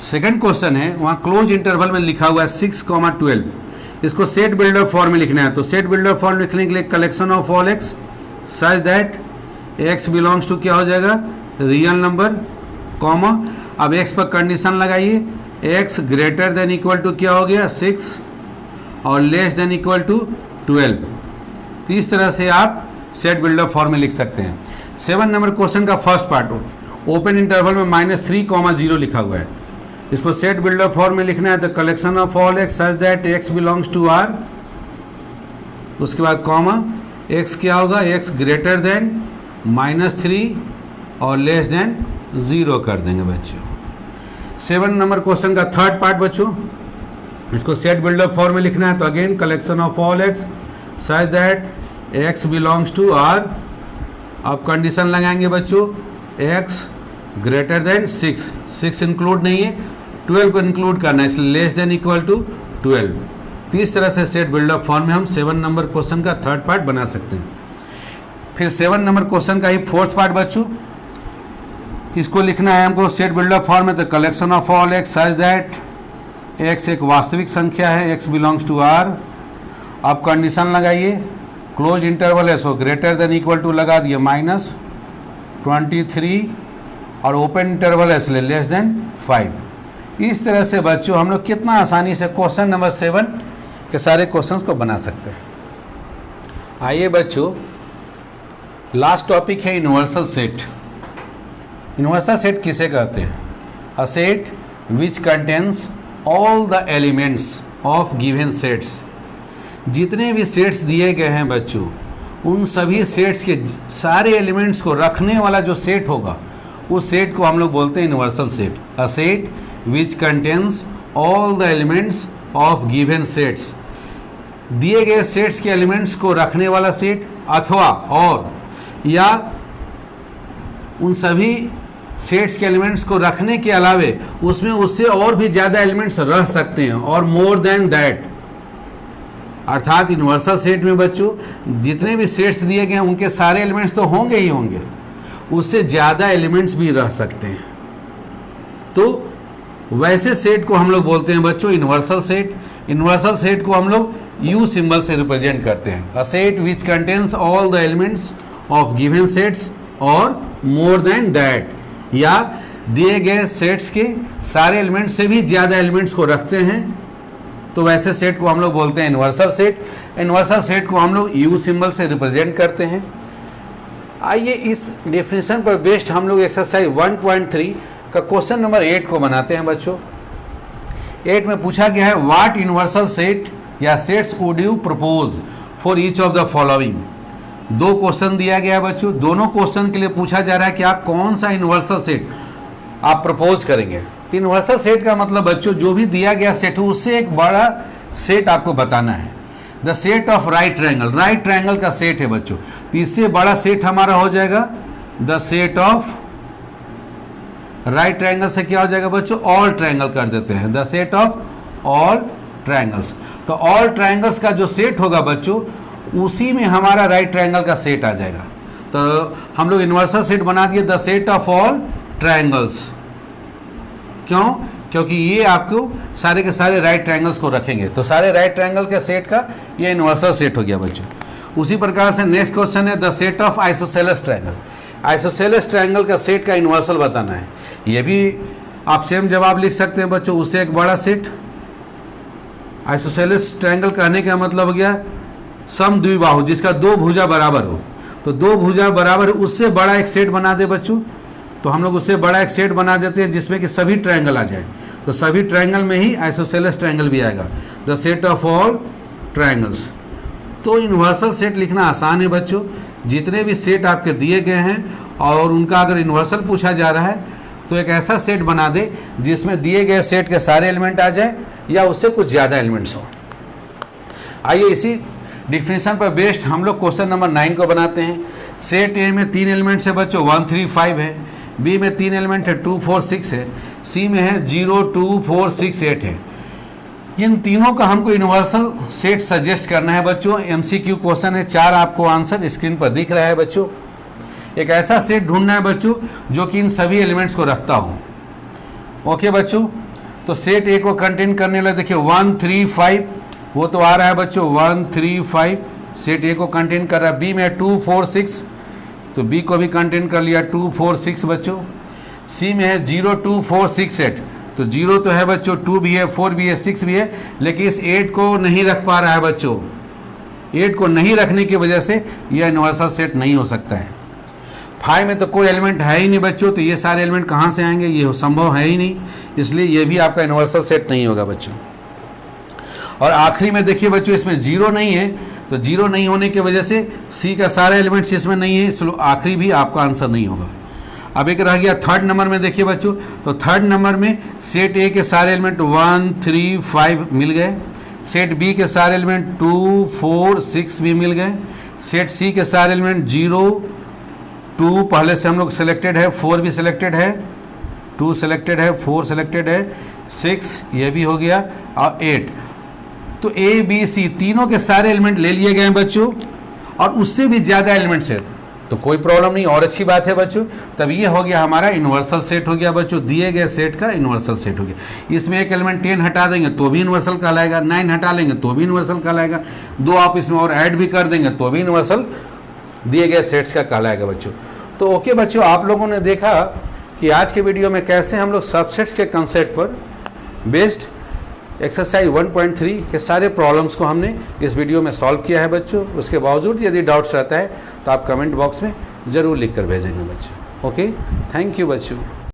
Speaker 1: सेकंड क्वेश्चन है वहाँ क्लोज इंटरवल में लिखा हुआ है 6,12, इसको सेट बिल्डर फॉर्म में लिखना है। तो सेट बिल्डर फॉर्म लिखने के लिए collection of all x such that x belongs to क्या हो जाएगा रियल नंबर, कॉमा अब एक्स पर कंडीशन लगाइए, X greater than equal to क्या हो गया 6 और लेस देन इक्वल टू 12। तो इस तरह से आप सेट बिल्डर फॉर्म में लिख सकते हैं। 7 नंबर क्वेश्चन का फर्स्ट पार्ट ओपन इंटरवल में -3,0 लिखा हुआ है, इसको सेट बिल्डर फॉर्म में लिखना है। तो collection of all x such that x belongs to R, उसके बाद कॉमा एक्स क्या होगा एक्स ग्रेटर देन -3 और लेस देन 0 कर देंगे बच्चों। 7 नंबर क्वेश्चन का थर्ड पार्ट बच्चों, इसको सेट बिल्डर फॉर्म में लिखना है। तो again collection of all x such that x belongs to R, अब कंडीशन लगाएंगे बच्चों एक्स ग्रेटर देन 6, 6 इंक्लूड नहीं है, 12 को इंक्लूड करना है इसलिए लेस देन इक्वल टू 12। तो इस तरह से सेट बिल्डर फॉर्म में हम 7 नंबर क्वेश्चन का थर्ड पार्ट बना सकते हैं। फिर 7 नंबर क्वेश्चन का ही फोर्थ पार्ट बच्चों, इसको लिखना है हमको सेट बिल्डअप फॉर्म में, तो collection of all x such that X एक वास्तविक संख्या है, एक्स बिलोंग्स टू आर। अब कंडीशन लगाइए, क्लोज इंटरवल है so greater than equal to लगा दिए -23 और ओपन इंटरवल है इसलिए लेस देन 5। इस तरह से बच्चों हम लोग कितना आसानी से क्वेश्चन नंबर 7 के सारे क्वेश्चंस को बना सकते हैं। आइए बच्चों, लास्ट टॉपिक है यूनिवर्सल सेट। यूनिवर्सल सेट किसे कहते हैं? A set which contains all the elements of given sets. जितने भी सेट्स दिए गए हैं बच्चों, उन सभी सेट्स के सारे एलिमेंट्स को रखने वाला जो सेट होगा, उस सेट को हम लोग बोलते हैं universal set. A set which contains all the elements of given sets. दिए गए सेट्स के एलिमेंट्स को रखने वाला सेट, अथवा और या उन सभी सेट्स के एलिमेंट्स को रखने के अलावे उसमें उससे और भी ज़्यादा एलिमेंट्स रह सकते हैं, और मोर देन दैट। अर्थात यूनिवर्सल सेट में बच्चों जितने भी सेट्स दिए गए हैं उनके सारे एलिमेंट्स तो होंगे ही होंगे, उससे ज़्यादा एलिमेंट्स भी रह सकते हैं। तो वैसे सेट को हम लोग बोलते हैं बच्चों यूनिवर्सल सेट। यूनिवर्सल सेट को हम लोग यू सिंबल से रिप्रेजेंट करते हैं। A set which contains all the elements of given sets और मोर देन दैट, या दिए गए सेट्स के सारे एलिमेंट्स से भी ज़्यादा एलिमेंट्स को रखते हैं, तो वैसे सेट को हम लोग बोलते हैं यूनिवर्सल सेट। यूनिवर्सल सेट को हम लोग यू सिंबल से रिप्रेजेंट करते हैं। आइए इस डेफिनेशन पर बेस्ड हम लोग एक्सरसाइज 1.3 का क्वेश्चन नंबर 8 को बनाते हैं बच्चों। 8 में पूछा गया है व्हाट यूनिवर्सल सेट या sets would you propose for each of the following. दो क्वेश्चन दिया गया है बच्चों, दोनों क्वेश्चन के लिए पूछा जा रहा है कि आप कौन सा यूनिवर्सल सेट आप प्रपोज करेंगे। तो यूनिवर्सल सेट का मतलब बच्चों जो भी दिया गया सेट हो उससे एक बड़ा सेट आपको बताना है। The set of right triangle, right triangle का सेट है बच्चों, तो इससे बड़ा सेट हमारा हो जाएगा the set of right triangle से क्या हो जाएगा बच्चों, ऑल ट्रायंगल कर देते हैं, the set of all triangles. तो ऑल ट्रायंगल्स का जो सेट होगा बच्चों उसी में हमारा राइट ट्रायंगल का सेट आ जाएगा। तो हम लोग यूनिवर्सल सेट बना दिए the set of all triangles. क्यों? क्योंकि ये आपको सारे के सारे राइट ट्रायंगल्स को रखेंगे, तो सारे राइट ट्रायंगल के सेट का ये यूनिवर्सल सेट हो गया बच्चों। उसी प्रकार से नेक्स्ट क्वेश्चन है the set of isosceles triangle. Isosceles triangle का सेट का यूनिवर्सल बताना है। ये भी आप सेम जवाब लिख सकते हैं बच्चों, उससे एक बड़ा सेट। आइसोसेलेस ट्रायंगल कहने का मतलब हो गया सम द्विबाहु, जिसका दो भुजा बराबर हो। तो दो भुजा बराबर उससे बड़ा एक सेट बना दे बच्चों, तो हम लोग उससे बड़ा एक सेट बना देते हैं जिसमें कि सभी ट्रायंगल आ जाए। तो सभी ट्रायंगल में ही आइसोसेलेस ट्रायंगल भी आएगा, the set of all triangles. तो यूनिवर्सल सेट लिखना आसान है बच्चों। जितने भी सेट आपके दिए गए हैं और उनका अगर यूनिवर्सल पूछा जा रहा है तो एक ऐसा सेट बना दे जिसमें दिए गए सेट के सारे एलिमेंट आ जाए या उससे कुछ ज़्यादा एलिमेंट्स हो। आइए इसी डिफिनेशन पर बेस्ड हम लोग क्वेश्चन नंबर 9 को बनाते हैं। सेट ए में 3 एलिमेंट्स है बच्चों, 1 3 5 है। बी में 3 एलिमेंट है, 2 4 6 है। सी में है 0 2 4 6 8 है। इन तीनों का हमको यूनिवर्सल सेट सजेस्ट करना है बच्चों। एमसीक्यू क्वेश्चन है, 4 आपको आंसर स्क्रीन पर दिख रहा है बच्चों। एक ऐसा सेट ढूंढना है बच्चों जो कि इन सभी एलिमेंट्स को रखता हो। ओके बच्चों, तो सेट ए को कंटेन करने वाला देखिए 1 3 5 वो तो आ रहा है बच्चों, 1 3 5 सेट ए को कंटेन कर रहा है। बी में 2 4 6 तो बी को भी कंटेन कर लिया, 2 4 6 बच्चों। सी में है 0 2 4 6 8 तो 0 तो है बच्चों, 2 भी है, 4 भी है, 6 भी है, लेकिन इस 8 को नहीं रख पा रहा है बच्चों। 8 को नहीं रखने की वजह से यह यूनिवर्सल सेट नहीं हो सकता है। 5 में तो कोई एलिमेंट है ही नहीं बच्चों, तो ये सारे एलिमेंट कहाँ से आएंगे, ये संभव है ही नहीं, इसलिए ये भी आपका यूनिवर्सल सेट नहीं होगा बच्चों। और आखिरी में देखिए बच्चों इसमें 0 नहीं है, तो 0 नहीं होने की वजह से सी का सारा एलिमेंट्स इसमें नहीं है, इसलिए आखिरी भी आपका आंसर नहीं होगा। अब एक रह गया थर्ड नंबर में देखिए बच्चों, तो थर्ड नंबर में सेट ए के सारे एलिमेंट 1 3 5 मिल गए। सेट बी के सारे एलिमेंट 2 4 6 भी मिल गए। सेट सी के सारे एलिमेंट 0 2 पहले से हम लोग सिलेक्टेड है, 4 भी सिलेक्टेड है, 2 सिलेक्टेड है, 4 सिलेक्टेड है, 6 ये भी हो गया और 8। तो ए बी सी तीनों के सारे एलिमेंट ले लिए गए हैं बच्चों, और उससे भी ज़्यादा एलिमेंट्स है। तो कोई प्रॉब्लम नहीं, और अच्छी बात है बच्चों। तब ये हो गया हमारा यूनिवर्सल सेट हो गया बच्चों, दिए गए सेट का यूनिवर्सल सेट हो गया। इसमें एक एलिमेंट 10 हटा देंगे तो भी यूनिवर्सल कहलाएगा, 9 हटा लेंगे तो भी यूनिवर्सल कहलाएगा, 2 आप इसमें और ऐड भी कर देंगे तो भी यूनिवर्सल दिए गए सेट्स का कहलाएगा बच्चों। तो ओके बच्चों, आप लोगों ने देखा कि आज के वीडियो में कैसे हम लोग सबसेट्स के कंसेप्ट पर बेस्ड एक्सरसाइज 1.3 के सारे प्रॉब्लम्स को हमने इस वीडियो में सॉल्व किया है बच्चों। उसके बावजूद यदि डाउट्स रहता है तो आप कमेंट बॉक्स में ज़रूर लिख कर भेजेंगे बच्चों। ओके, थैंक यू बच्चों।